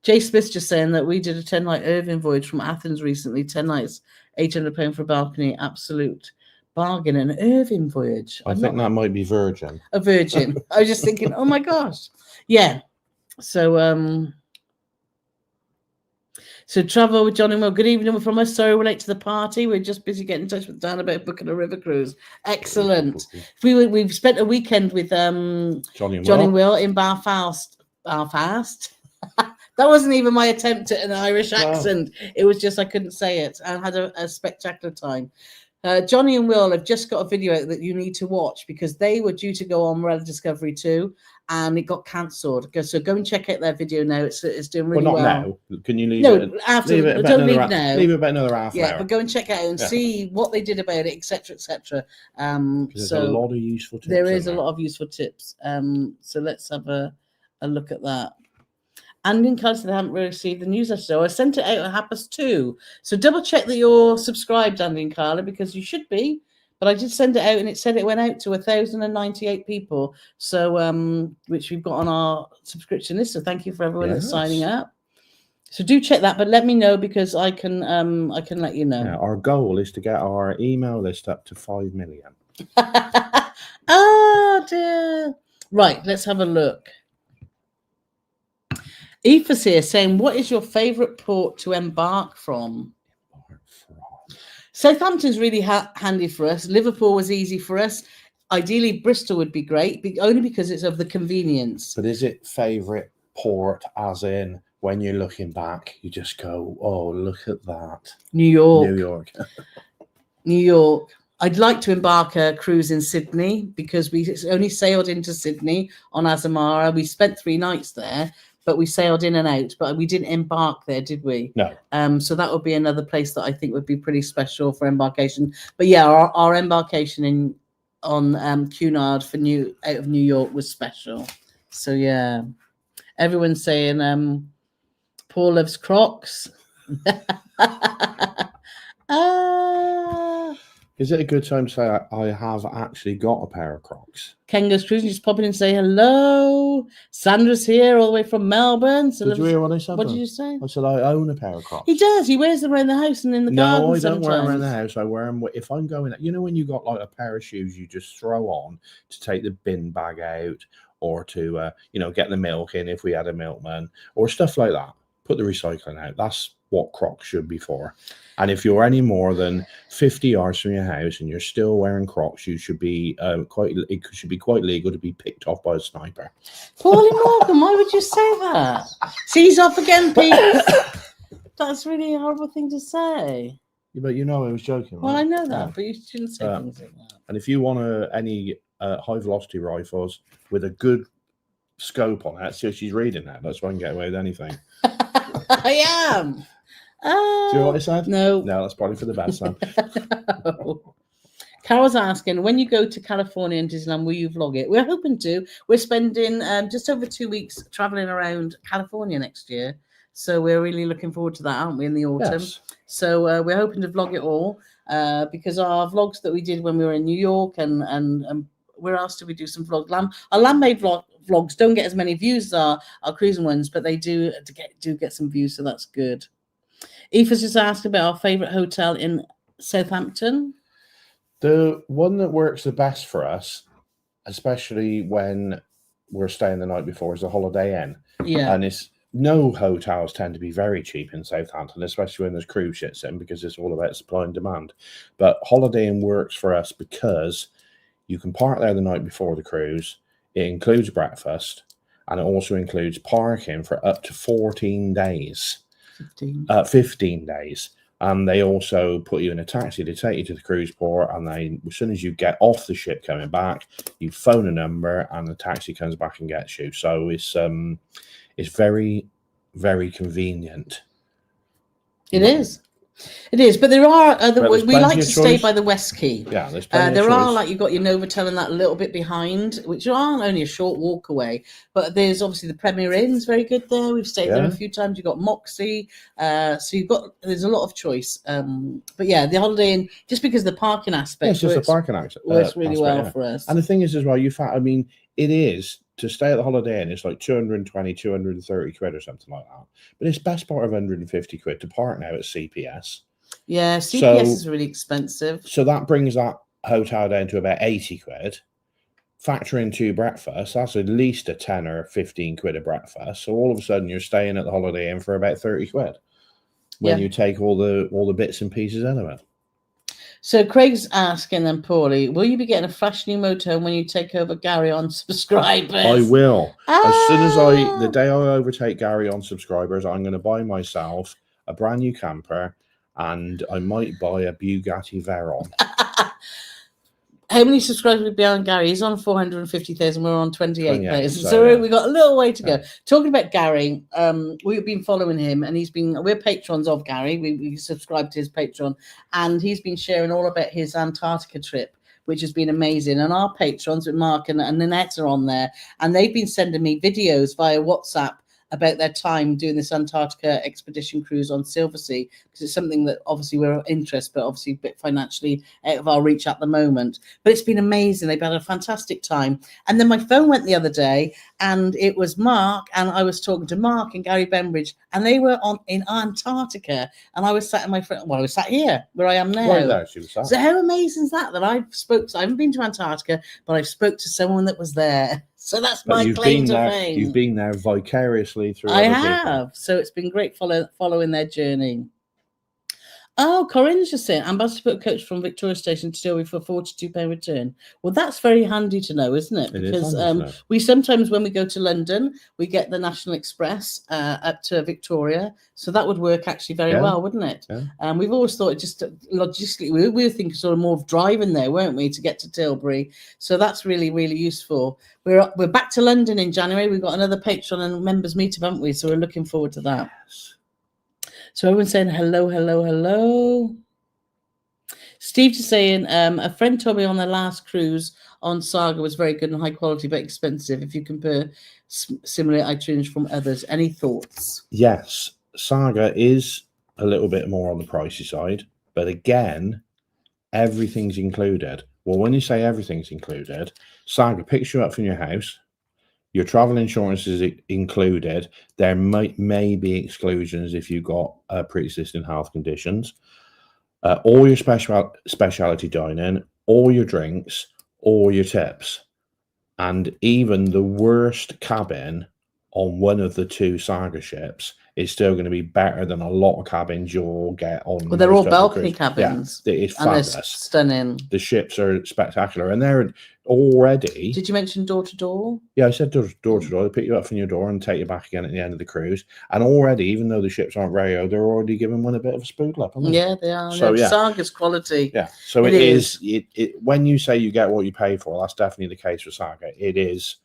Jay Smith's just saying that we did a 10-night Irving voyage from Athens recently. 10 nights, £800 for a balcony, absolute bargain. An Irving voyage. I think that might be Virgin. A Virgin. I was just thinking, oh my gosh. Yeah. So travel with John and Will. Good evening from us. Sorry we're late to the party. We're just busy getting in touch with Dan about booking a river cruise. Excellent. We've spent a weekend with John and Will in Belfast. That wasn't even my attempt at an Irish accent. It was just I couldn't say it. I had a spectacular time. Johnny and Will have just got a video that you need to watch because they were due to go on Marella Discovery 2 and it got cancelled. So go and check out their video now. It's doing really well. Not now. Can you leave it? No, after. Don't leave now. Leave it about another half hour. Yeah, but go and check it out and see what they did about it, etc., etc. There's a lot of useful tips. There is a lot of useful tips. So let's have a look at that. And in case they haven't received the newsletter, so I sent it out at 2:30. So double check that you're subscribed, Andy and Carla, because you should be. But I did send it out, and it said it went out to 1,098 people. So which we've got on our subscription list. So thank you for everyone that's signing up. So do check that, but let me know because I can let you know. Yeah, our goal is to get our email list up to 5 million. Oh dear. Right, let's have a look. Aoife's here saying, what is your favourite port to embark from? Southampton's really handy for us. Liverpool was easy for us. Ideally, Bristol would be great, only because it's of the convenience. But is it favourite port as in when you're looking back, you just go, oh, look at that. New York. New York. I'd like to embark a cruise in Sydney because we only sailed into Sydney on Azamara. We spent 3 nights there. But we sailed in and out, but we didn't embark there, did we? No. So that would be another place that I think would be pretty special for embarkation. But yeah, our embarkation on Cunard out of New York was special. So yeah, everyone's saying Paul loves Crocs. Is it a good time to say I have actually got a pair of Crocs? Ken goes cruising, just pop in and say hello. Sandra's here all the way from Melbourne. So Did you hear what I said? What did you say? I said I own a pair of Crocs. He does. He wears them around the house and in the garden. No, I don't wear them around sometimes. the house. I wear them if I'm going. You know when you got like a pair of shoes you just throw on to take the bin bag out, or to get the milk in if we had a milkman, or stuff like that. Put the recycling out. That's what Crocs should be for. And if you're any more than 50 yards from your house and you're still wearing Crocs, you should be it should be quite legal to be picked off by a sniper. Paulie Morgan, why would you say that? See, he's off again, Pete. That's really a horrible thing to say. Yeah, but I was joking. Well, right? I know that, but you shouldn't say things like that. And if you want any high velocity rifles with a good scope on it, so she's reading that. That's why I can get away with anything. I am. Do you know what I said? No. No, that's probably for the best then. No. Carol's asking, when you go to California and Disneyland, will you vlog it? We're hoping to. We're spending just over 2 weeks traveling around California next year. So we're really looking forward to that, aren't we, in the autumn? Yes. So we're hoping to vlog it all because our vlogs that we did when we were in New York and where else did we do some vlogs? Our land-made vlogs don't get as many views as our cruising ones, but they do get some views, so that's good. Aoife's just asked about our favourite hotel in Southampton. The one that works the best for us, especially when we're staying the night before, is the Holiday Inn. Yeah. And no hotels tend to be very cheap in Southampton, especially when there's cruise ships in, because it's all about supply and demand. But Holiday Inn works for us because you can park there the night before the cruise. It includes breakfast, and it also includes parking for up to 14 days. 15 days. And they also put you in a taxi to take you to the cruise port, and as soon as you get off the ship coming back, you phone a number and the taxi comes back and gets you. So it's very, very convenient. It is. It is, but there are other. Well, we like to stay choice. by the West Quay. Yeah, there's plenty there of are choice. like you've got your Novotel and that little bit behind, which are only a short walk away. But there's obviously the Premier Inn's very good there. We've stayed there a few times. You've got Moxie, so there's a lot of choice. But yeah, the Holiday Inn, just because the parking aspect, it's just the parking aspect works really well for us. And the thing is as well, it is to stay at the Holiday Inn. It's like 220, 230 quid or something like that. But it's best part of 150 quid to park now at CPS. Yeah, CPS is really expensive. So that brings that hotel down to about 80 quid. Factor in 2 breakfasts, that's at least a 10 or 15 quid a breakfast. So all of a sudden you're staying at the Holiday Inn for about 30 quid when you take all the bits and pieces out of it. So Craig's asking then, Paulie, will you be getting a fresh new motorhome when you take over Gary on subscribers? I will. As soon as the day I overtake Gary on subscribers, I'm going to buy myself a brand new camper, and I might buy a Bugatti Veyron. How many subscribers would be on Gary? He's on 450,000. We're on 28,000. So we've got a little way to go. Talking about Gary, we've been following him, and we're patrons of Gary. We subscribe to his Patreon, and he's been sharing all about his Antarctica trip, which has been amazing. And our patrons with Mark and Nanette are on there, and they've been sending me videos via WhatsApp about their time doing this Antarctica expedition cruise on Silversea, because it's something that obviously we're interested, but obviously a bit financially out of our reach at the moment. But it's been amazing. They've had a fantastic time. And then my phone went the other day, and it was Mark, and I was talking to Mark and Gary Bembridge, and they were in Antarctica, and I was sat in I was sat here where I am now. Right there, she was sat. So how amazing is that I haven't been to Antarctica, but I spoke to someone that was there. So that's my claim to fame. You've been there vicariously through. I have. So it's been great following their journey. Oh, Corinne's just saying, Ambassador put a coach from Victoria Station to Tilbury for £42 return. Well, that's very handy to know, isn't it? Because we sometimes, when we go to London, we get the National Express up to Victoria. So that would work actually very well, wouldn't it? Yeah. We've always thought it just logistically, we were thinking sort of more of driving there, weren't we, to get to Tilbury? So that's really, really useful. We're back to London in January. We've got another Patreon and members meetup, haven't we? So we're looking forward to that. Yes. So everyone's saying hello, hello, hello. Steve's just saying, a friend told me on their last cruise on Saga was very good and high quality, but expensive. If you compare similar itineraries from others, any thoughts? Yes, Saga is a little bit more on the pricey side, but again, everything's included. Well, when you say everything's included, Saga picks you up from your house. Your travel insurance is included. There may be exclusions if you've got pre-existing health conditions. All your specialty dining, all your drinks, all your tips, and even the worst cabin on one of the 2 Saga ships is still going to be better than a lot of cabins you'll get on. Well, they're all balcony cabins. Yeah, it's and fabulous. they're stunning. The ships are spectacular, and they're already. Did you mention door to door? Yeah, I said door to door. They pick you up from your door and take you back again at the end of the cruise. And already, even though the ships aren't very old, they're already giving one a bit of a spoodle up. Yeah, they are. So yeah, Saga's quality. Yeah, so it is. When you say you get what you pay for, that's definitely the case for Saga. It is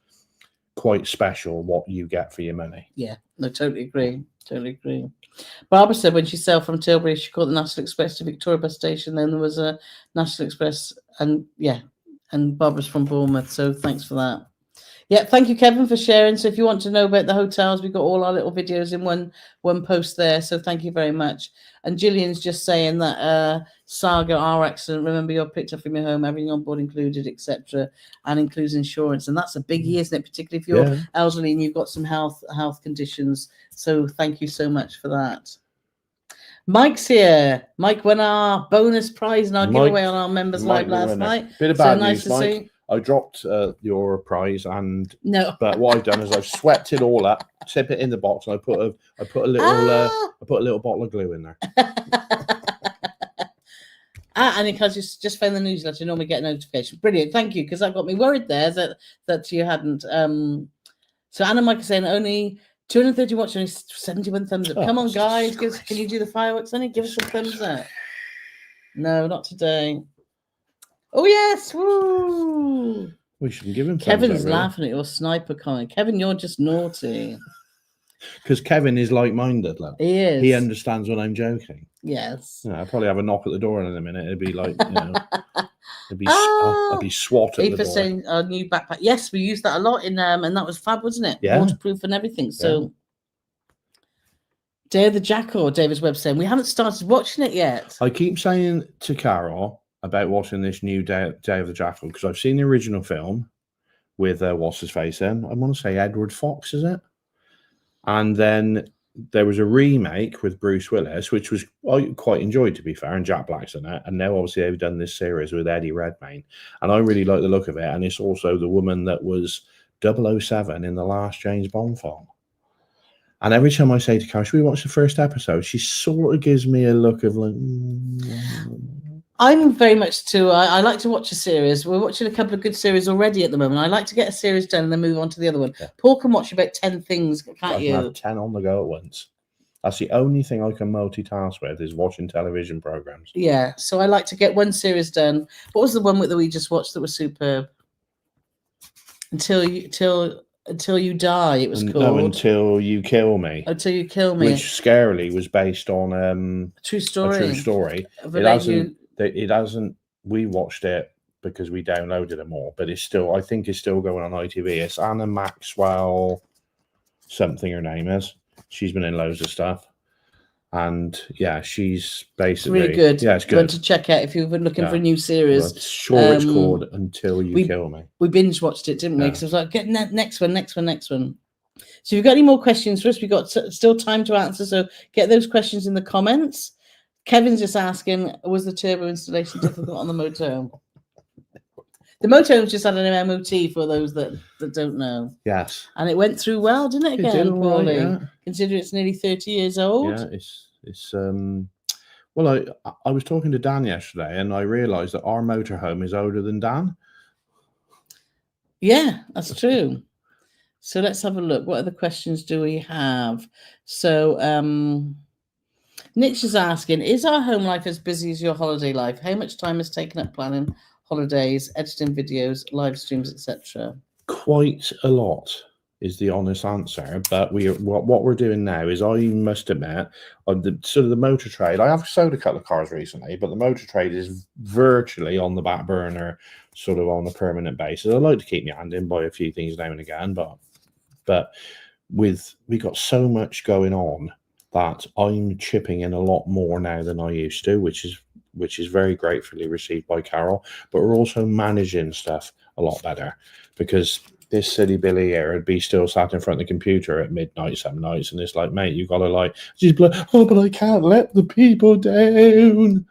quite special what you get for your money. Yeah, no, totally agree. Totally agree. Barbara said when she sailed from Tilbury, she caught the National Express to Victoria Bus Station. Then there was a National Express, and Barbara's from Bournemouth, so thanks for that. Yeah, thank you, Kevin, for sharing. So if you want to know about the hotels, we've got all our little videos in one post there. So thank you very much. And Gillian's just saying that Saga are excellent. Remember, you're picked up from your home, everything on board included, etc., and includes insurance. And that's a biggie, isn't it? Particularly if you're elderly and you've got some health conditions. So thank you so much for that. Mike's here. Mike won our bonus prize and our giveaway on our members live last night. Bit of bad news, Mike. I dropped your prize, but what I've done is I've swept it all up, tip it in the box, and I put a little bottle of glue in there. And because you just found the newsletter, you normally get a notification. Brilliant, thank you, because that got me worried there that you hadn't. So Anna Mike is saying only 230 watch, only 71 thumbs up. Come on, guys, can you do the fireworks? Only give us some thumbs up. No, not today. Oh yes! Woo! We shouldn't give him. Kevin's laughing at your sniper comment. Kevin, you're just naughty. Because Kevin is like-minded, love. He is. He understands when I'm joking. Yes. I'll probably have a knock at the door in a minute. It'd be like, it'd be SWAT at the door. Saying our new backpack. Yes, we used that a lot in and that was fab, wasn't it? Yeah. Waterproof and everything. So. Day of the Jackal, David's web saying we haven't started watching it yet. I keep saying to Carole about watching this new Day of the Jackal because I've seen the original film with what's his face in. I want to say Edward Fox, is it? And then there was a remake with Bruce Willis, which was I quite enjoyed, to be fair, and Jack Black's in it. And now obviously they've done this series with Eddie Redmayne, and I really like the look of it. And it's also the woman that was 007 in the last James Bond film. And every time I say to Carole, should we watch the first episode? She sort of gives me a look of like. I'm very much too. I like to watch a series. We're watching a couple of good series already at the moment. I like to get a series done and then move on to the other one. Yeah. Paul can watch about 10 things, can't you? I have 10 on the go at once. That's the only thing I can multitask with is watching television programs. Yeah, so I like to get one series done. What was the one that we just watched that was superb? Until you die, it was called. No, Until You Kill Me. Until You Kill Me. Which scarily was based on a true story. It hasn't. We watched it because we downloaded them all, but it's still. I think it's still going on ITV. It's Anna Maxwell, something her name is. She's been in loads of stuff, and yeah, she's basically really good. Yeah, it's good. Going to check out if you've been looking for a new series. Well, sure, it's called Until You Kill Me. We binge watched it, didn't we? Because I was like, get next one. So if you've got any more questions for us, we've got still time to answer. So get those questions in the comments. Kevin's just asking, was the turbo installation difficult on the motorhome? The motorhome's just had an MOT for those that don't know. Yes. And it went through well, didn't it, again, Paulie? Yeah. Considering it's nearly 30 years old. Yeah, it's well, I was talking to Dan yesterday and I realised that our motorhome is older than Dan. Yeah, that's true. So let's have a look. What other questions do we have? So Nick's is asking, is our home life as busy as your holiday life? How much time is taken up planning holidays, editing videos, live streams, etc.? Quite a lot is the honest answer. But what we're doing now is, I must admit, on the motor trade, I have sold a couple of cars recently, but the motor trade is virtually on the back burner, sort of on a permanent basis. I like to keep my hand in, buy a few things now and again, but we got so much going on that I'm chipping in a lot more now than I used to, which is which is very gratefully received by Carole. But we're also managing stuff a lot better, because this silly Billy here would be still sat in front of the computer at midnight some nights, and it's like, mate, you gotta like, she's like, oh, but I can't let the people down.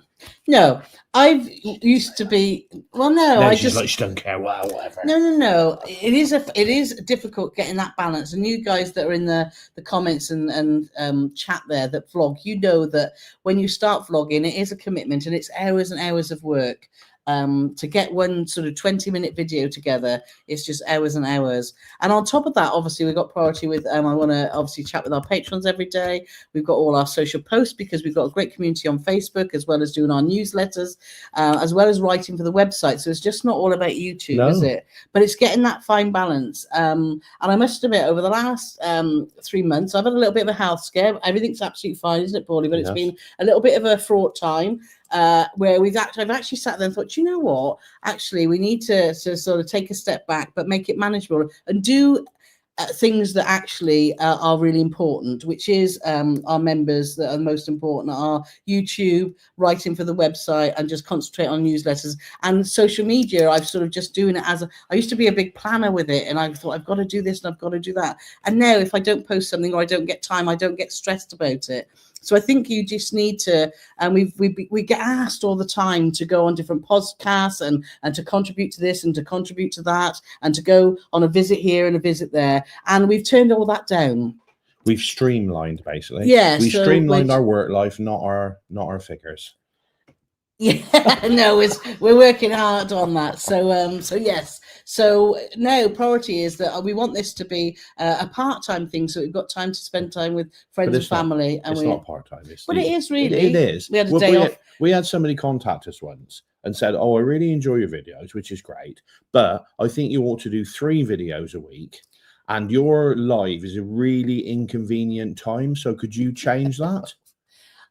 No, I've used to be. Well, no, Then I she's just like, she don't care. Well, whatever. no. It is difficult getting that balance. And you guys that are in the comments and chat there that vlog, you know that when you start vlogging, it is a commitment and it's hours and hours of work. To get one sort of 20-minute video together, it's just hours and hours. And on top of that, obviously, we've got priority with, I want to obviously chat with our patrons every day. We've got all our social posts because we've got a great community on Facebook, as well as doing our newsletters, as well as writing for the website. So it's just not all about YouTube, is it? But it's getting that fine balance. And I must admit, over the last 3 months, I've had a little bit of a health scare. Everything's absolutely fine, isn't it, Paulie? But it's been a little bit of a fraught time. Where I've actually sat there and thought, you know what? Actually, we need to sort of take a step back, but make it manageable and do things that actually are really important, which is our members that are most important, are YouTube, writing for the website, and just concentrate on newsletters and social media. I've sort of just doing it I used to be a big planner with it, and I thought I've got to do this and I've got to do that. And now if I don't post something or I don't get time, I don't get stressed about it. So I think you just need to, and we get asked all the time to go on different podcasts and to contribute to this and to contribute to that and to go on a visit here and a visit there. And we've turned all that down. We've streamlined, basically. Yeah. We streamlined our work life, not our figures. Yeah, no, we're working hard on that. So yes. So no, priority is that we want this to be a part-time thing, so we've got time to spend time with friends and family. It's not part-time. But it is really. It is. We had a day off. We had somebody contact us once and said, "Oh, I really enjoy your videos, which is great, but I think you ought to do 3 videos a week, and your live is a really inconvenient time. So could you change that?"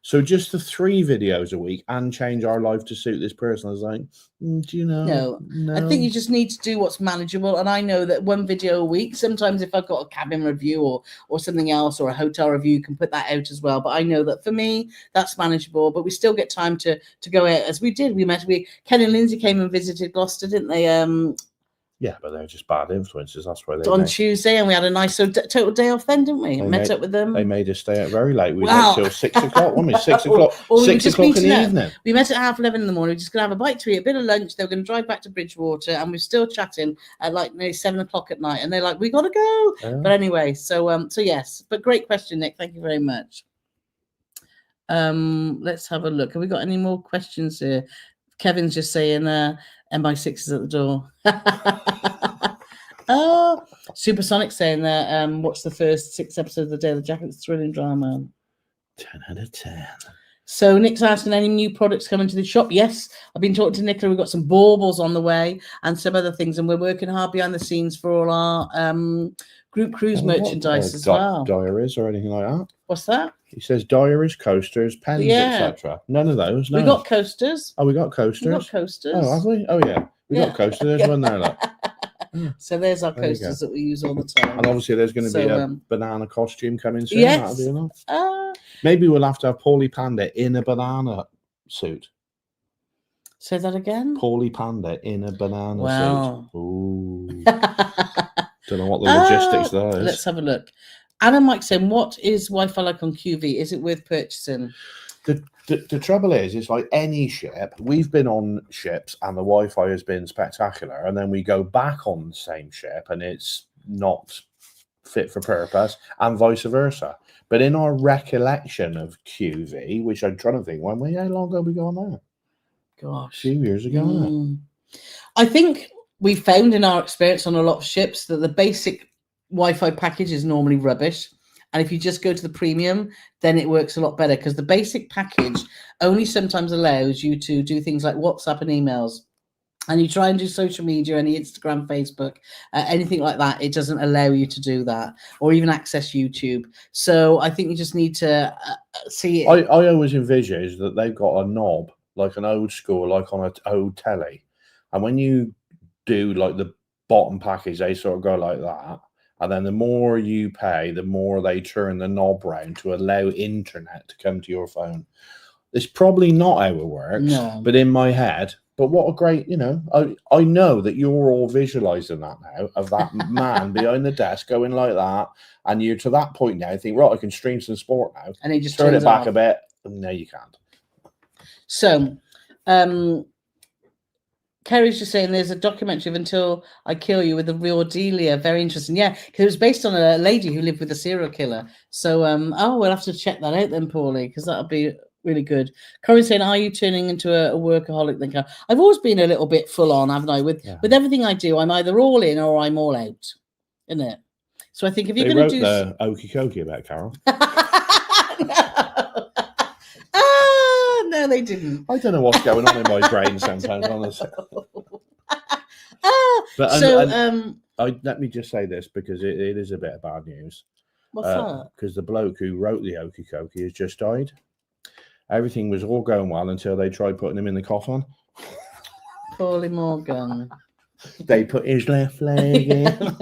So just the 3 videos a week and change our life to suit this person. I was like, do you know? No. I think you just need to do what's manageable. And I know that 1 video a week, sometimes if I've got a cabin review or something else, or a hotel review, you can put that out as well. But I know that for me, that's manageable. But we still get time to go out, as we did. Ken and Lindsay came and visited Gloucester, didn't they? Yeah, but they're just bad influences. That's why they on Tuesday, and we had a nice total day off then, didn't we? Met up with them. They made us stay out very late. We went till 6 o'clock, wasn't we? 6 o'clock. 6 o'clock in the evening. We met at 11:30 in the morning. We're just gonna have a bite to eat, a bit of lunch. They were gonna drive back to Bridgewater, and we're still chatting at like nearly 7 o'clock at night. And they're like, "We gotta go." Yeah. But anyway, so yes. But great question, Nick. Thank you very much. Let's have a look. Have we got any more questions here? Kevin's just saying MI6 is at the door. Oh, Supersonic saying that watch the first 6 episodes of the Day of the Jacket's thrilling drama. 10 out of 10. So Nick's asking, any new products coming to the shop? Yes, I've been talking to Nicola. We've got some baubles on the way and some other things, and we're working hard behind the scenes for all our group cruise merchandise as well. Diaries or anything like that? What's that? He says diaries, coasters, pens, etc. None of those. No. We got coasters. Oh, we got coasters. We got coasters. Oh, have we? Oh, yeah. We got coasters. There's one there. Look. So there's our coasters that we use all the time. And obviously there's going to be a banana costume coming soon. Yes. That'll be enough. Maybe we'll have to have Paulie Panda in a banana suit. Say that again? Paulie Panda in a banana suit. Ooh. Don't know what the logistics there is. Let's have a look. Anna Mike saying, what is Wi-Fi like on QV? Is it worth purchasing? The trouble is, it's like any ship. We've been on ships and the Wi-Fi has been spectacular, and then we go back on the same ship and it's not fit for purpose, and vice versa. But in our recollection of QV, which I'm trying to think, how long ago we go on there? Gosh, a few years ago. I think we found in our experience on a lot of ships that the basic Wi-Fi package is normally rubbish. And if you just go to the premium, then it works a lot better, because the basic package only sometimes allows you to do things like WhatsApp and emails. And you try and do social media, any Instagram, Facebook, anything like that, it doesn't allow you to do that, or even access YouTube. So I think you just need to see it. I always envisage that they've got a knob, like an old school, like on an old telly. And when you do like the bottom package, they sort of go like that. And then the more you pay, the more they turn the knob round to allow internet to come to your phone. It's probably not how it works, No. but in my head. But what a great, I know that you're all visualizing that now of that man behind the desk going like that, and you're to that point now. You think, right, I can stream some sport now, and he just turn turns it back off. a bit. No, you can't. So, Kerry's just saying there's a documentary of Until I Kill You with the real Delia. Very interesting. Yeah, because it was based on a lady who lived with a serial killer. So, we'll have to check that out then, Paulie, because that'll be really good. Corinne's saying, are you turning into a workaholic then, Carol? I've always been a little bit full on, haven't I? With everything I do, I'm either all in or I'm all out, isn't it? So I think if you're going to do the Okie Kokie about Carol. No, they didn't. I don't know what's going on in my brain sometimes, honestly. Let me just say this because it is a bit of bad news. What's that? Because the bloke who wrote the Okie Kokie has just died. Everything was all going well until they tried putting him in the coffin. Paulie Morgan. They put his left leg in.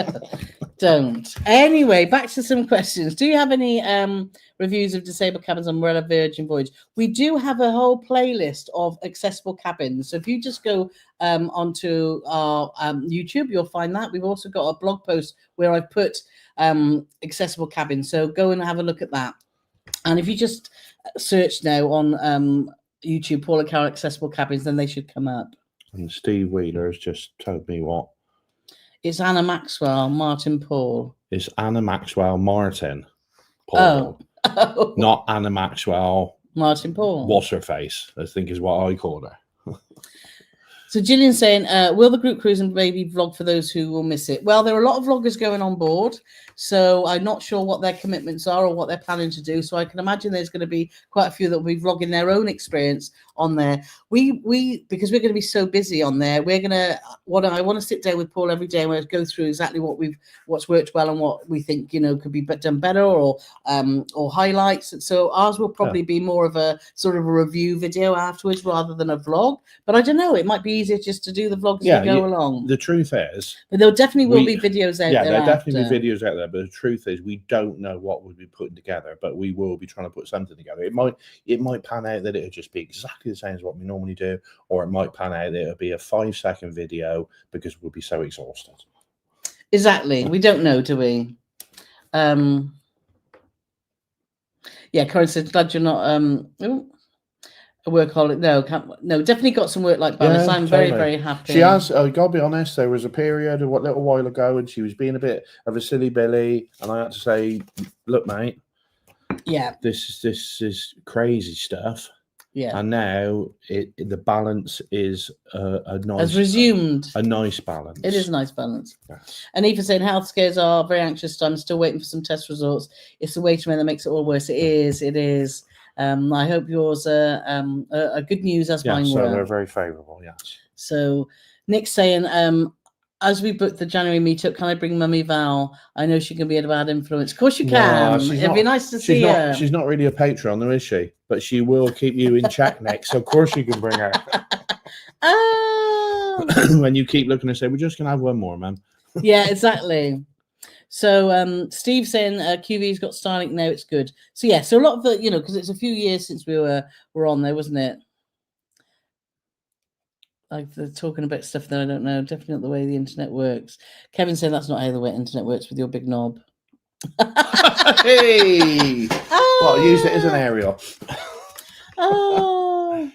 Don't. Anyway, back to some questions. Do you have any reviews of disabled cabins on Marella, Virgin, Voyage? We do have a whole playlist of accessible cabins. So if you just go onto our YouTube, you'll find that. We've also got a blog post where I've put accessible cabins. So go and have a look at that. And if you just search now on YouTube, Paul and Carole accessible cabins, then they should come up. And Steve Wheeler has just told me what. It's Anna Maxwell, Martin Paul. It's Anna Maxwell, Martin Paul. Oh. Not Anna Maxwell, Martin Paul. What's her face, I think is what I called her. So Gillian's saying, will the group cruise and baby vlog for those who will miss it? Well, there are a lot of vloggers going on board, so I'm not sure what their commitments are or what they're planning to do. So I can imagine there's going to be quite a few that will be vlogging their own experience on there. We because we're going to be so busy on there, we're going to I want to sit down with Paul every day and we'll go through exactly what's worked well and what we think could be done better or highlights. So ours will probably be more of a sort of a review video afterwards rather than a vlog. But I don't know, it might be easier just to do the vlogs as we go along. The truth is, but there definitely will be videos out there. Yeah, there'll definitely be videos out there. But the truth is, we don't know what we'll be putting together. But we will be trying to put something together. It might pan out that it'll just be exactly the same as what we normally do, or it might pan out that it'll be a 5-second video because we'll be so exhausted. Exactly. We don't know, do we? Yeah, Corinne said, glad you're not a workaholic. No, definitely got some work-life balance. I'm totally. Very, very happy. She has. I gotta be honest. There was a period a little while ago, and she was being a bit of a silly Billy, and I had to say, "Look, mate, this is crazy stuff." Yeah, and now the balance is a nice. Has resumed a nice balance. It is a nice balance. Yes. And Eva saying health scares are very anxious. So I'm still waiting for some test results. It's the waiting that makes it all worse. It is. I hope yours are good news as mine were. So they're very favourable, yes. So Nick's saying, as we book the January meetup, can I bring Mummy Val? I know she can be a bad influence. Of course you can. It'd be nice to see her. She's not really a patron, though, is she? But she will keep you in check next. So of course you can bring her. When you keep looking and say, we're just going to have one more, man. Yeah, exactly. So Steve saying QV's got Starlink now, it's good. So yeah, so a lot of the, because it's a few years since we were on there, wasn't it? Like they're talking about stuff that I don't know. Definitely not the way the internet works. Kevin saying that's not how the internet works with your big knob. Hey! Well, use it as an aerial. Oh.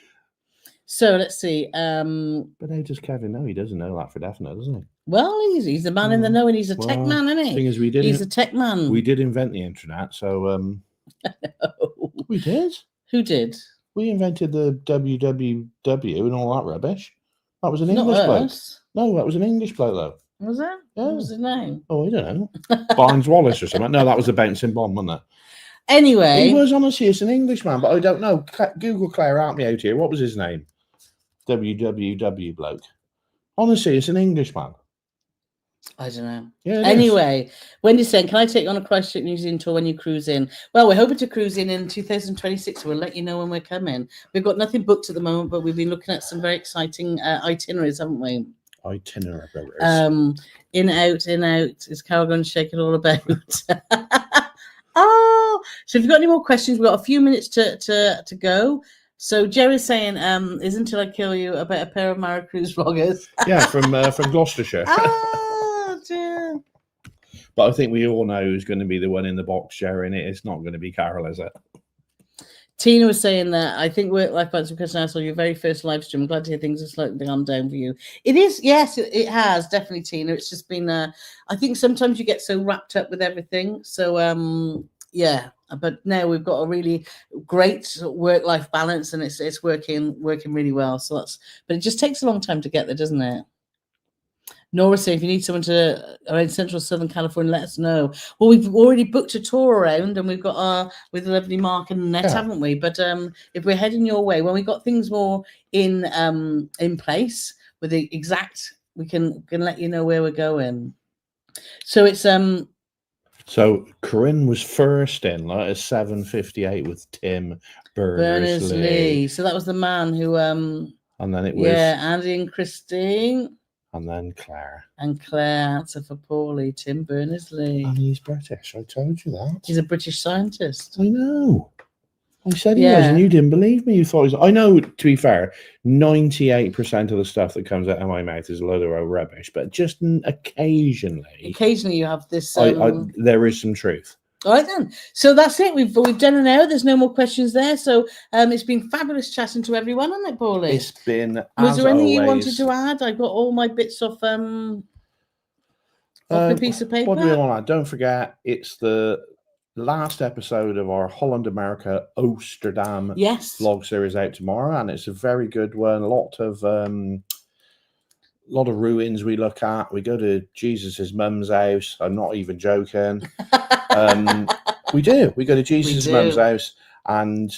So let's see. But how does Kevin know? He doesn't know that for definite, doesn't he? Well, he's the man in the know, and he's a tech man, isn't he? Thing is, he's a tech man. We did invent the internet, so we did. Who did? We invented the www and all that rubbish. That was an English bloke. No, that was an English bloke, though. Was it? Yeah. What was his name? Oh, I don't know. Barnes Wallace or something. No, that was the bouncing bomb, wasn't it? Anyway. He was honestly, it's an Englishman, but I don't know. Google Claire out me out here. What was his name? www bloke. Honestly, it's an Englishman. I don't know. Yeah, anyway, Wendy's saying, can I take you on a Christchurch New Zealand tour when you cruise in? Well, we're hoping to cruise in 2026. So we'll let you know when we're coming. We've got nothing booked at the moment, but we've been looking at some very exciting itineraries, haven't we? Itinerary. In, out. Is Carole going to shake it all about? Oh, so if you've got any more questions, we've got a few minutes to go. So Jerry's saying, isn't Till I Kill You about a pair of Marella Cruise vloggers? Yeah, from Gloucestershire. Oh, dear. But I think we all know who's going to be the one in the box sharing it. It's not going to be Carole, is it? Tina was saying that I think work-life balance and Chris and I saw your very first live stream. I'm glad to hear things have slightly gone down for you. It is, yes, it has, definitely, Tina. It's just been, I think sometimes you get so wrapped up with everything. So, yeah, but now we've got a really great work-life balance and it's working really well. So but it just takes a long time to get there, doesn't it? Nora saying, if you need someone to around Central Southern California, let us know. Well, we've already booked a tour around, and we've got with lovely Mark and Annette, haven't we? But if we're heading your way, when we got things more in place with the exact, we can let you know where we're going. So it's So Corinne was first in at 7:58 with Tim Berners-Lee. So that was the man who and then it was Andy and Christine. And then Claire. And Claire, answer for Paulie, Tim Berners-Lee. And he's British. I told you that. He's a British scientist. I know. I said he was, and you didn't believe me. You thought he was. I know, to be fair, 98% of the stuff that comes out of my mouth is a load of old rubbish, but just occasionally. Occasionally you have this. There is some truth. All right then. So that's it. We've done an hour. There's no more questions there. So it's been fabulous chatting to everyone, hasn't it, Paulie? It's been. Was there anything you wanted to add? I got all my bits off the piece of paper. What do we want to add? Don't forget, it's the last episode of our Holland America Amsterdam vlog series out tomorrow, and it's a very good one. A lot of ruins we look at. We go to Jesus's mum's house. I'm not even joking. We do. We go to Jesus' mum's house, and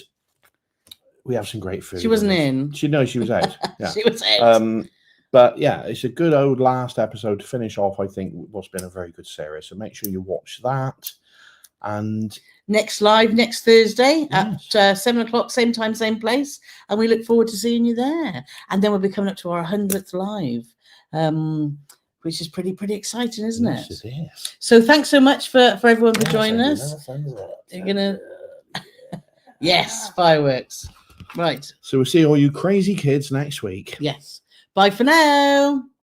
we have some great food. She wasn't in. She was out. Yeah. She was out. But yeah, it's a good old last episode to finish off, I think, what's been a very good series. So make sure you watch that. And next Thursday at 7 o'clock, same time, same place. And we look forward to seeing you there. And then we'll be coming up to our 100th live. Which is pretty exciting, isn't it? Yes, it is. So thanks so much for everyone for joining us. You're gonna yes, fireworks. Right. So we'll see all you crazy kids next week. Yes. Bye for now.